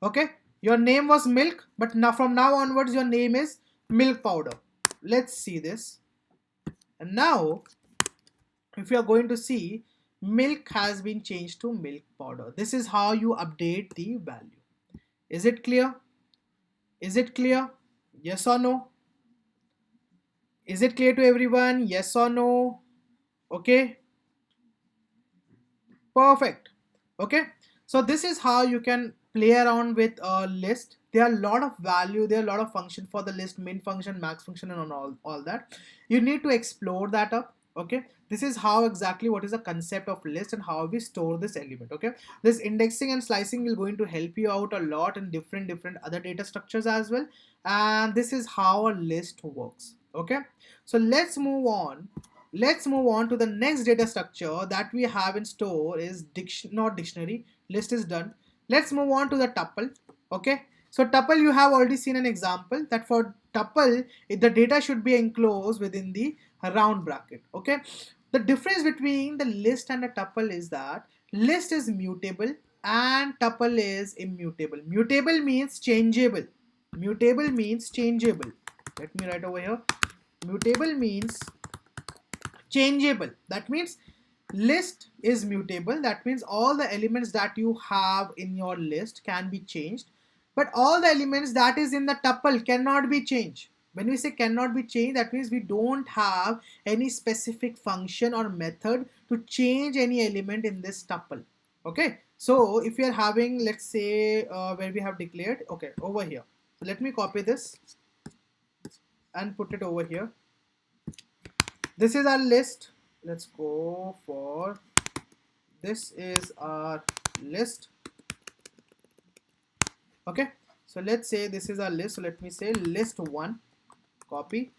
Speaker 1: Okay, your name was milk, but now from now onwards your name is milk powder. Let's see this. And now if you are going to see, milk has been changed to milk powder. This is how you update the value. Is it clear? Is it clear? Yes or no? Is it clear to everyone? Yes or no? Okay, perfect. Okay, so this is how you can play around with a list. There are a lot of value, there are a lot of function for the list, min function, max function, and all that. You need to explore that up. Okay, this is how exactly what is the concept of list and how we store this element. Okay, this indexing and slicing will going to help you out a lot in different other data structures as well. And this is how a list works. Okay, so let's move on to the next data structure that we have in store is not dictionary. List is done. Let's move on to the tuple. Okay, so tuple, you have already seen an example that for tuple the data should be enclosed within the round bracket. Okay, the difference between the list and a tuple is that list is mutable and tuple is immutable. Mutable means changeable. Mutable means changeable. Let me write over here. Mutable means changeable. That means list is mutable. That means all the elements that you have in your list can be changed, but all the elements that is in the tuple cannot be changed. When we say cannot be changed, that means we don't have any specific function or method to change any element in this tuple. Okay, so if you are having, let's say where we have declared, okay, over here, so let me copy this and put it over here. This is our list. Let's go for, this is our list. Okay, so let's say this is our list. So let me say list 1, copy,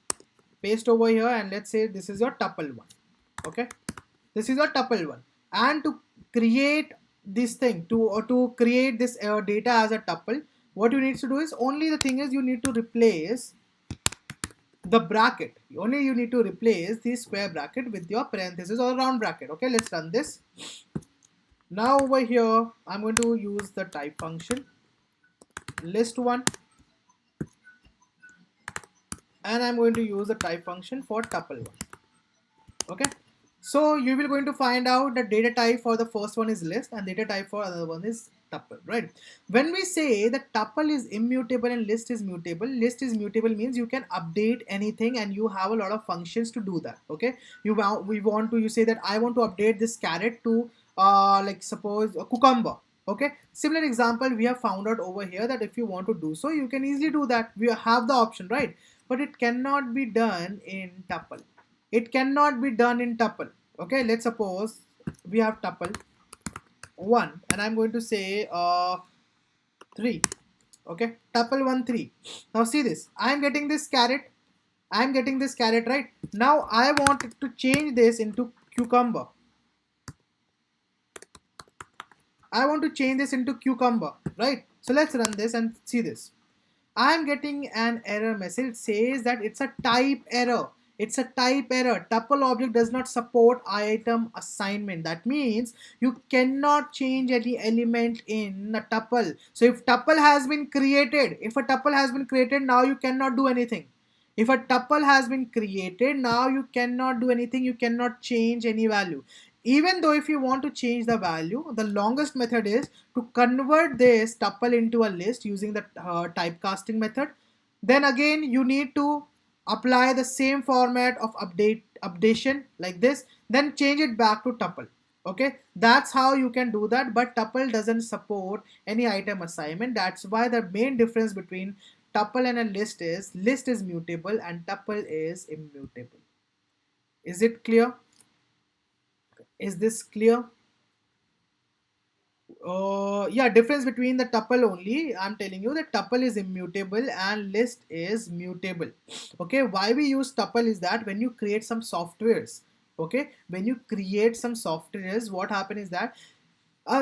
Speaker 1: paste over here, and let's say this is your tuple 1. Okay, this is your tuple 1. And to create this thing, to create this data as a tuple, what you need to do is, only the thing is you need to replace the bracket. Only you need to replace the square bracket with your parenthesis or round bracket. Okay, let's run this. Now over here I'm going to use the type function list1, and I'm going to use the type function for tuple 1. Okay, so you will going to find out that data type for the first one is list and data type for other one is tuple, right? When we say that tuple is immutable and list is mutable means you can update anything and you have a lot of functions to do that. Okay, you say that I want to update this carrot to like suppose a cucumber. Okay, similar example we have found out over here that if you want to do so, you can easily do that. We have the option, right? But it cannot be done in tuple. It cannot be done in tuple. Okay, let's suppose we have tuple 1 and I'm going to say 3. Okay, tuple 1 3. Now see this, I'm getting this carrot, right? Now I want to change this into cucumber. I want to change this into cucumber, right? So let's run this and see this. I'm getting an error message. It says that it's a type error. It's a type error. Tuple object does not support item assignment. That means you cannot change any element in a tuple. So if tuple has been created, now you cannot do anything. If a tuple has been created, now you cannot do anything. You cannot change any value. Even though if you want to change the value, the longest method is to convert this tuple into a list using the typecasting method. Then again, you need to apply the same format of updation like this, then change it back to tuple. Okay, that's how you can do that. But tuple doesn't support any item assignment. That's why the main difference between tuple and a list is mutable and tuple is immutable. Is it clear? Is this clear? Yeah, difference between the tuple only. I'm telling you that tuple is immutable and list is mutable. Okay, why we use tuple is that when you create some softwares, okay, what happen is that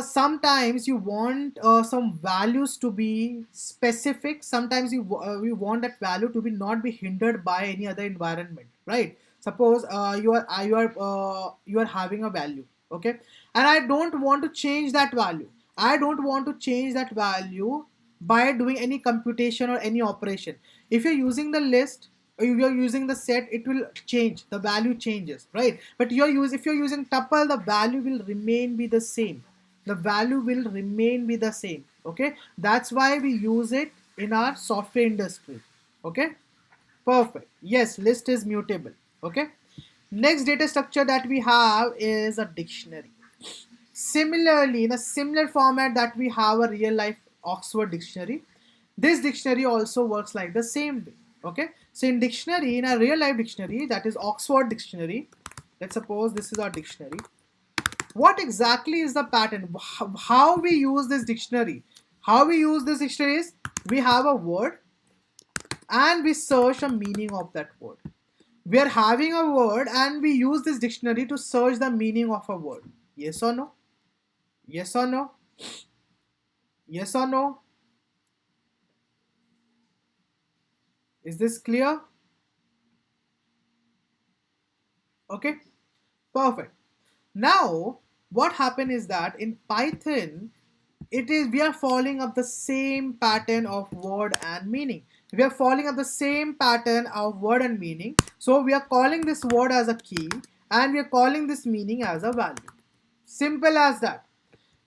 Speaker 1: sometimes you want some values to be specific. Sometimes you want that value to be not be hindered by any other environment, right? Suppose you are having a value. Okay, and I don't want to change that value. I don't want to change that value by doing any computation or any operation. If you're using the list or if you're using the set, it will change, the value changes, right? But if you're using tuple, the value will remain be the same. The value will remain be the same. Okay, that's why we use it in our software industry. Okay, perfect. Yes, list is mutable. Okay, next data structure that we have is a dictionary. Similarly, in a similar format that we have a real life Oxford dictionary, this dictionary also works like the same way. Okay, so in dictionary, in a real life dictionary, that is Oxford dictionary, let's suppose this is our dictionary. What exactly is the pattern? How we use this dictionary? How we use this dictionary is we have a word and we search a meaning of that word. We are having a word and we use this dictionary to search the meaning of a word. Yes or no? Yes or no? Yes or no? Is this clear? Okay, perfect. Now, what happened is that in Python, we are following up the same pattern of word and meaning. We are following up the same pattern of word and meaning. So we are calling this word as a key and we are calling this meaning as a value. Simple as that.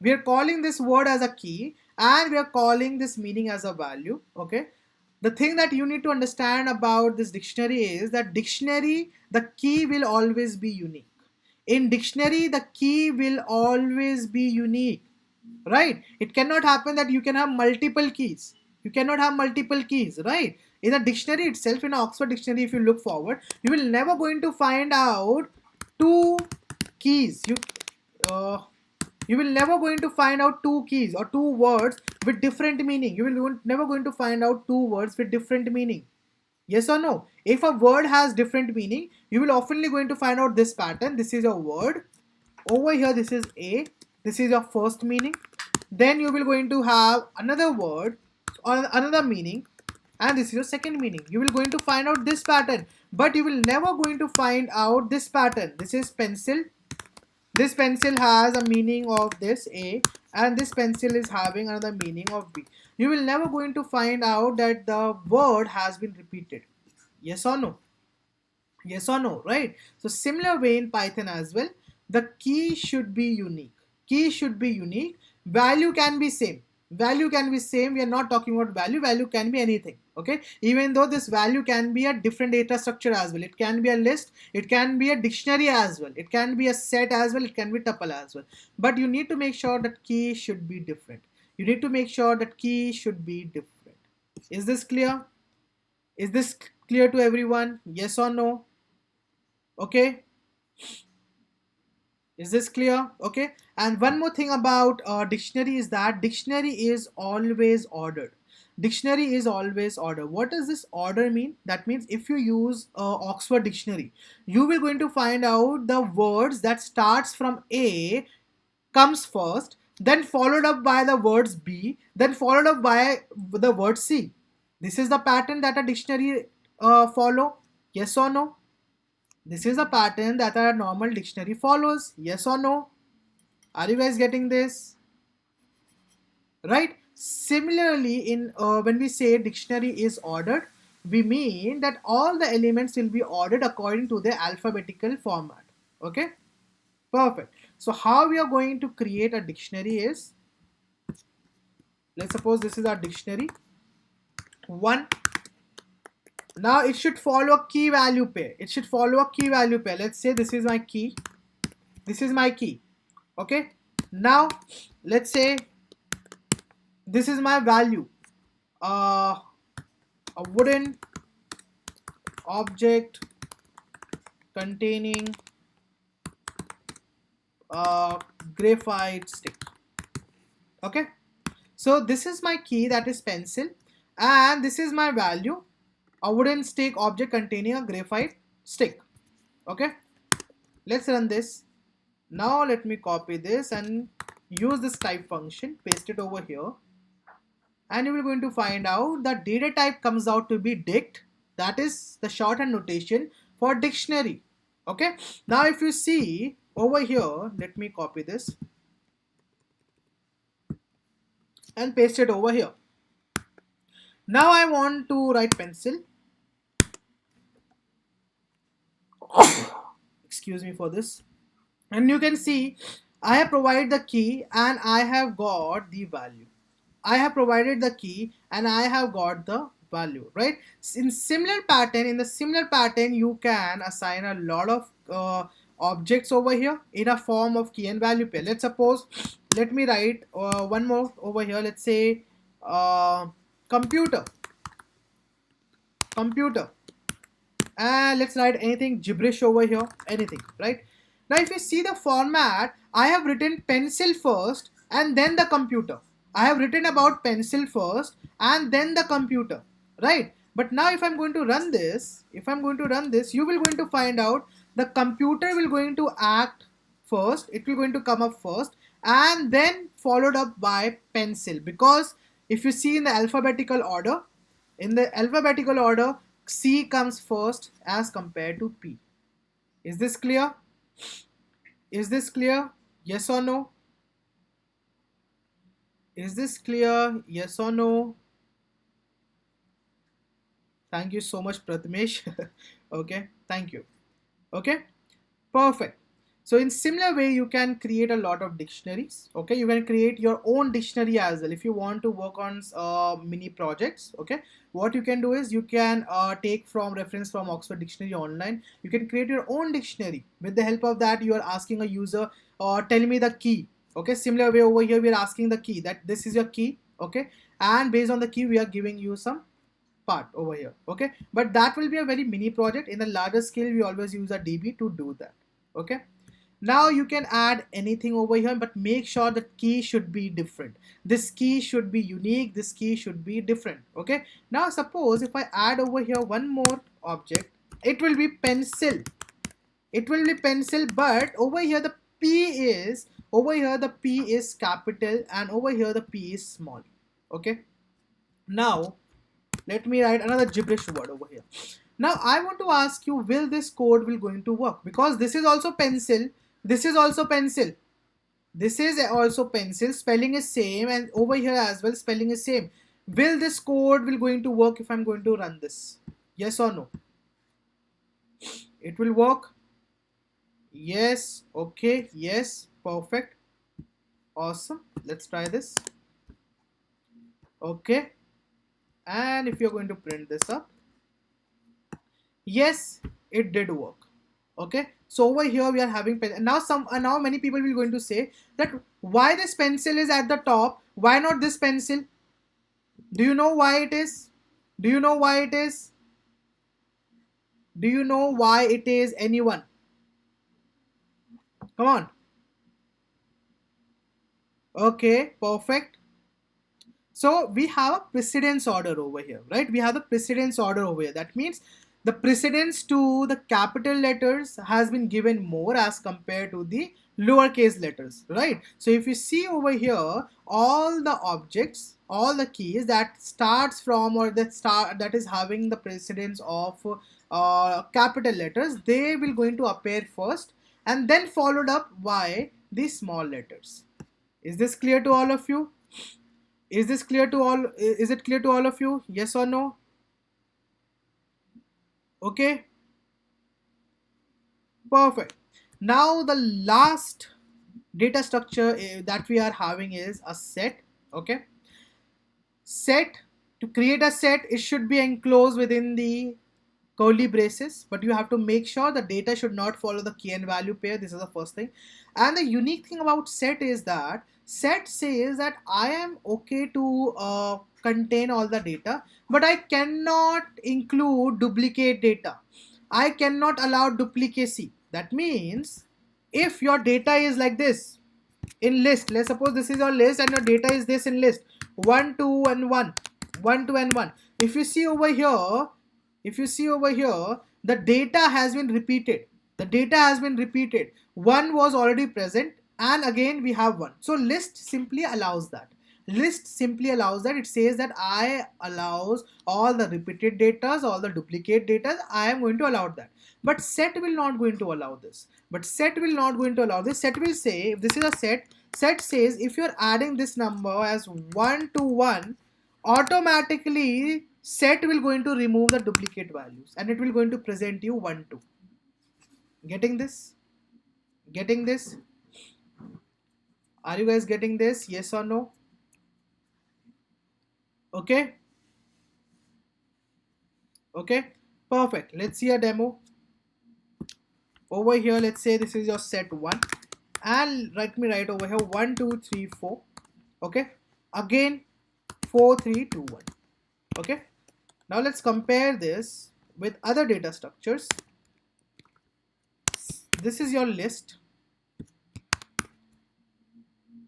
Speaker 1: We are calling this word as a key and we are calling this meaning as a value. Okay, the thing that you need to understand about this dictionary is that dictionary, the key will always be unique. In dictionary, the key will always be unique, right? It cannot happen that you can have multiple keys. You cannot have multiple keys, right? In a dictionary itself, in an Oxford dictionary, if you look forward, you will never going to find out two keys. Uh, you will never going to find out two keys or two words with different meaning. You will never going to find out two words with different meaning. Yes or no? If a word has different meaning, you will oftenly going to find out this pattern. This is a word. Over here, this is A. This is your first meaning. Then you will going to have another word or another meaning, and this is your second meaning. You will going to find out this pattern, but you will never going to find out this pattern. This is pencil. This pencil has a meaning of this A, and this pencil is having another meaning of B. You will never going to find out that the word has been repeated. Yes or no? Yes or no, right? So similar way in Python as well, the key should be unique. Key should be unique. Value can be same. Value can be same. We are not talking about value. Value can be anything. Okay. Even though this value can be a different data structure as well. It can be a list. It can be a dictionary as well. It can be a set as well. It can be tuple as well. But you need to make sure that key should be different. You need to make sure that key should be different. Is this clear? Is this clear to everyone? Yes or no? Okay, is this clear? Okay, and one more thing about dictionary is that dictionary is always ordered. Dictionary is always ordered. What does this order mean? That means if you use Oxford dictionary, you will going to find out the words that starts from A comes first, then followed up by the words B, then followed up by the word C. This is the pattern that a dictionary follow. Yes or no? This is a pattern that a normal dictionary follows. Yes or no? Are you guys getting this? Right? Similarly, in when we say dictionary is ordered, we mean that all the elements will be ordered according to the alphabetical format. Okay? Perfect. So how we are going to create a dictionary is, let's suppose this is our dictionary. One. Now it should follow a key value pair. It should follow a key value pair. Let's say this is my key. This is my key. Okay, now let's say this is my value, a wooden object containing a graphite stick. Okay, so this is my key, that is pencil, and this is my value, a wooden stick object containing a graphite stick. Okay, let's run this. Now let me copy this and use this type function, paste it over here, and you will going to find out that data type comes out to be dict. That is the shorthand notation for dictionary. Okay, now if you see over here, let me copy this and paste it over here. Now I want to write pencil. Excuse me for this. And you can see I have provided the key and I have got the value. I have provided the key and I have got the value, right? In the similar pattern, you can assign a lot of objects over here in a form of key and value pair. Let's suppose, let me write one more over here. Let's say computer, computer. And let's write anything gibberish over here, anything, right? Now if you see the format, I have written pencil first and then the computer. I have written about pencil first and then the computer, right? But now if I'm going to run this, you will going to find out the computer will going to act first, it will going to come up first and then followed up by pencil, because if you see in the alphabetical order, C comes first as compared to P. Is this clear? Is this clear? Yes or no? Is this clear? Yes or no? Thank you so much, Prathamesh. Okay, thank you. Okay, perfect. So in similar way, you can create a lot of dictionaries. Okay, you can create your own dictionary as well if you want to work on mini projects. Okay, what you can do is you can take from reference from Oxford Dictionary online. You can create your own dictionary. With the help of that, you are asking a user, tell me the key. Okay, similar way over here, we are asking the key, that this is your key. Okay, and based on the key, we are giving you some part over here. Okay, but that will be a very mini project. In the larger scale, we always use a DB to do that. Okay, now you can add anything over here, but make sure the key should be different. This key should be unique. This key should be different. Okay, now suppose if I add over here one more object, it will be pencil. It will be pencil, but over here the P is capital and over here the P is small. Okay, now let me write another gibberish word over here. Now I want to ask you, will this code will going to work? Because this is also pencil, this is also pencil, this is also pencil, spelling is same, and over here as well spelling is same. Will this code will going to work if I'm going to run this? Yes or no? It will work. Yes. Okay. Yes. Perfect. Awesome. Let's try this. Okay. And if you're going to print this up, yes, it did work. Okay, so over here we are having pen. Now many people will going to say that why this pencil is at the top, why not this pencil? Do you know why it is? Do you know why it is? Do you know why it is? Anyone? Come on. Okay, perfect. So we have a precedence order over here, right? We have the precedence order over here. That means the precedence to the capital letters has been given more as compared to the lowercase letters, right? So if you see over here, all the objects, all the keys that starts from or that is having the precedence of capital letters, they will going to appear first and then followed up by the small letters. Is this clear to all of you? Is this clear to all? Is it clear to all of you? Yes or no? Okay. Perfect. Now the last data structure that we are having is a set. Okay. Set, to create a set, it should be enclosed within the curly braces, but you have to make sure the data should not follow the key and value pair. This is the first thing. And the unique thing about set is that set says that I am okay to contain all the data, but I cannot include duplicate data. I cannot allow duplicacy. That means if your data is like this in list, let's suppose this is your list and your data is this in list 1 2 and 1 1 2 and 1. If you see over here, the data has been repeated. The data has been repeated. 1 was already present and again we have 1. So list simply allows that. List simply allows that. It says that I allows all the repeated data, all the duplicate data, I am going to allow that. But set will not going to allow this. But set will not going to allow this. Set will say, if this is a set, set says if you're adding this number as 1 to 1, automatically set will going to remove the duplicate values and it will going to present you 1 2. Getting this? Getting this? Are you guys getting this? Yes or no? Okay. Okay, perfect. Let's see a demo. Over here, let's say this is your set 1 and let me write over here 1 2 3 4. Okay, again 4 3 2 1. Okay, now let's compare this with other data structures. This is your list.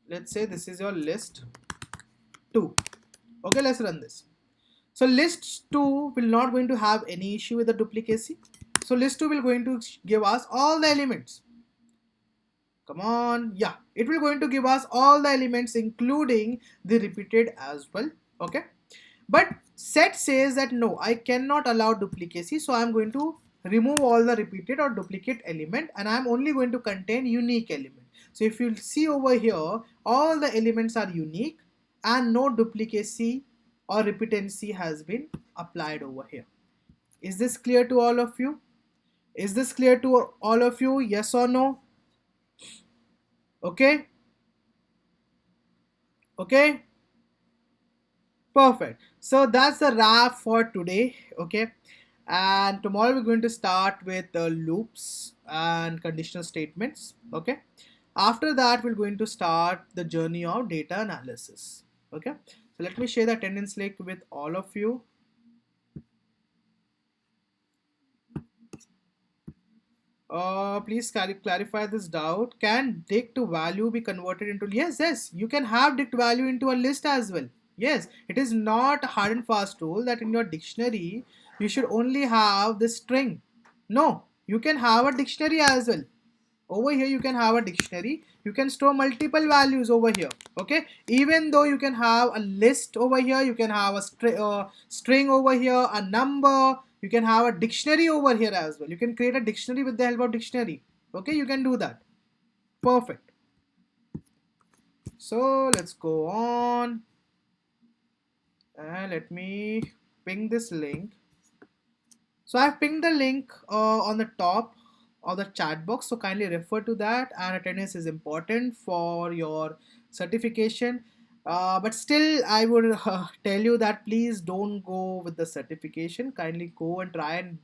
Speaker 1: Let's say this is your list 2. Okay, let's run this. So list 2 will not going to have any issue with the duplicacy. So list 2 will going to give us all the elements. Come on, yeah, it will going to give us all the elements including the repeated as well. Okay, but set says that no, I cannot allow duplicacy, so I'm going to remove all the repeated or duplicate element and I'm only going to contain unique element. So if you see over here, all the elements are unique and no duplicacy or repeatancy has been applied over here. Is this clear to all of you? Is this clear to all of you? Yes or no? Okay, okay, perfect. So that's the wrap for today. Okay, and tomorrow we're going to start with loops and conditional statements. Okay, after that we're going to start the journey of data analysis. Okay, so let me share the attendance link with all of you. Please clarify this doubt. Can dict value be converted into? Yes, yes, you can have dict value into a list as well. Yes, it is not a hard and fast rule that in your dictionary you should only have the string. No, you can have a dictionary as well. Over here you can have a dictionary, you can store multiple values over here. Okay, even though you can have a list over here, you can have a string over here, a number, you can have a dictionary over here as well. You can create a dictionary with the help of dictionary. Okay, you can do that. Perfect. So let's go on and let me ping this link. So I've pinged the link on the top of the chat box, so kindly refer to that, and attendance is important for your certification. But still I would tell you that please don't go with the certification, kindly go and try and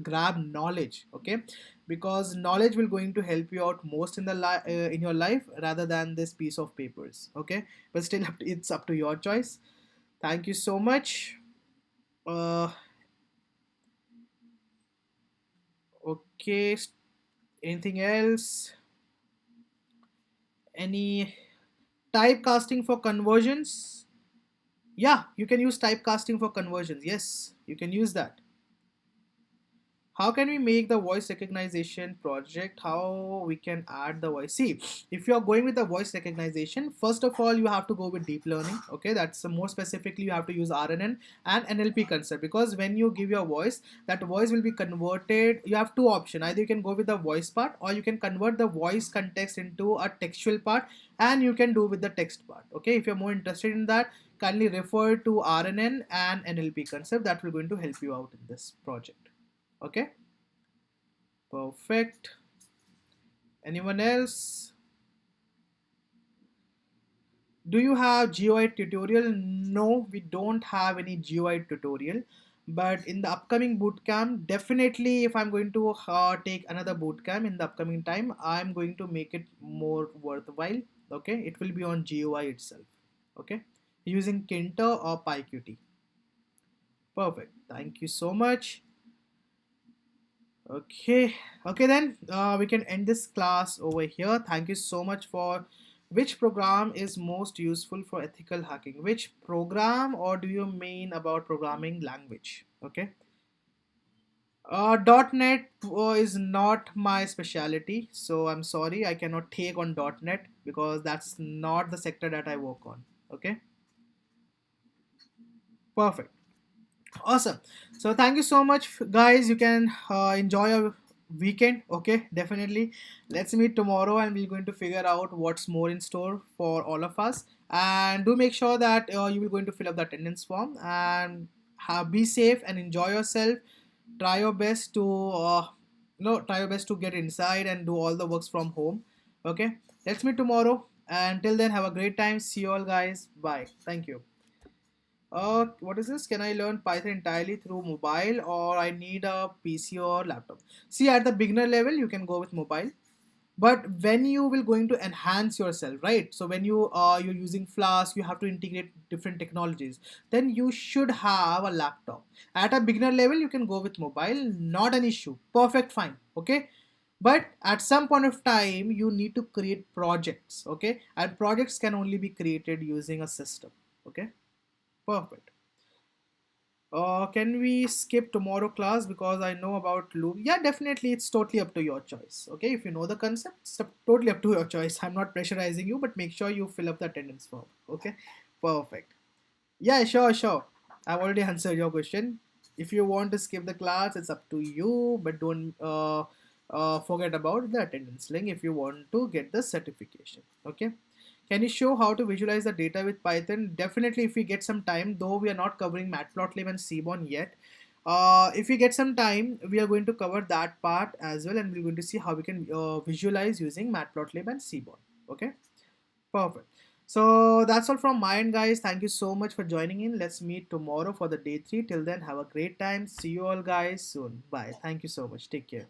Speaker 1: grab knowledge. Okay, because knowledge will going to help you out most in the in your life rather than this piece of papers. Okay, but still it's up to your choice. Thank you so much. uh, okay, anything else? Any typecasting for conversions? Yeah, you can use typecasting for conversions. Yes, you can use that. How can we make the voice recognition project? How we can add the voice? See, if you are going with the voice recognition, first of all you have to go with deep learning. Okay, that's more specifically you have to use RNN and NLP concept, because when you give your voice, that voice will be converted. You have two options: either you can go with the voice part or you can convert the voice context into a textual part, and you can do with the text part. Okay, if you're more interested in that, kindly refer to RNN and NLP concept. That will going to help you out in this project. Okay, perfect. Anyone else? Do you have GUI tutorial? No, we don't have any GUI tutorial, but in the upcoming bootcamp, definitely if I'm going to take another bootcamp in the upcoming time, I'm going to make it more worthwhile. Okay, it will be on GUI itself. Okay, using Kinter or PyQt. Perfect, thank you so much. Okay, okay then we can end this class over here. Thank you so much for. Which program is most useful for ethical hacking? Which program, or do you mean about programming language? Okay, .NET is not my specialty, so I'm sorry I cannot take on .NET because that's not the sector that I work on. Okay, perfect. Awesome. So thank you so much, guys. You can enjoy your weekend. Okay, definitely. Let's meet tomorrow, and we're going to figure out what's more in store for all of us. And do make sure that you will going to fill up the attendance form and be safe and enjoy yourself. Try your best to try your best to get inside and do all the works from home. Okay. Let's meet tomorrow. And till then, have a great time. See you all, guys. Bye. Thank you. What is this? Can I learn Python entirely through mobile or I need a PC or laptop? See, at the beginner level, you can go with mobile. But when you will going to enhance yourself, right? So when you're using Flask, you have to integrate different technologies. Then you should have a laptop. At a beginner level, you can go with mobile, not an issue. Perfect, fine. Okay. But at some point of time, you need to create projects. Okay. And projects can only be created using a system. Okay. Perfect. Can we skip tomorrow class because I know about loop? Yeah, definitely. It's totally up to your choice. Okay, if you know the concept, it's totally up to your choice. I'm not pressurizing you, but make sure you fill up the attendance form. Okay, perfect. Yeah, sure, sure. I've already answered your question. If you want to skip the class, it's up to you, but don't forget about the attendance link if you want to get the certification. Okay. Can you show how to visualize the data with Python? Definitely, if we get some time, though we are not covering Matplotlib and Seaborn yet. If we get some time, we are going to cover that part as well, and we're going to see how we can visualize using Matplotlib and Seaborn. Okay, perfect. So that's all from my end, guys. Thank you so much for joining in. Let's meet tomorrow for the day 3. Till then, have a great time. See you all, guys, soon. Bye. Thank you so much. Take care.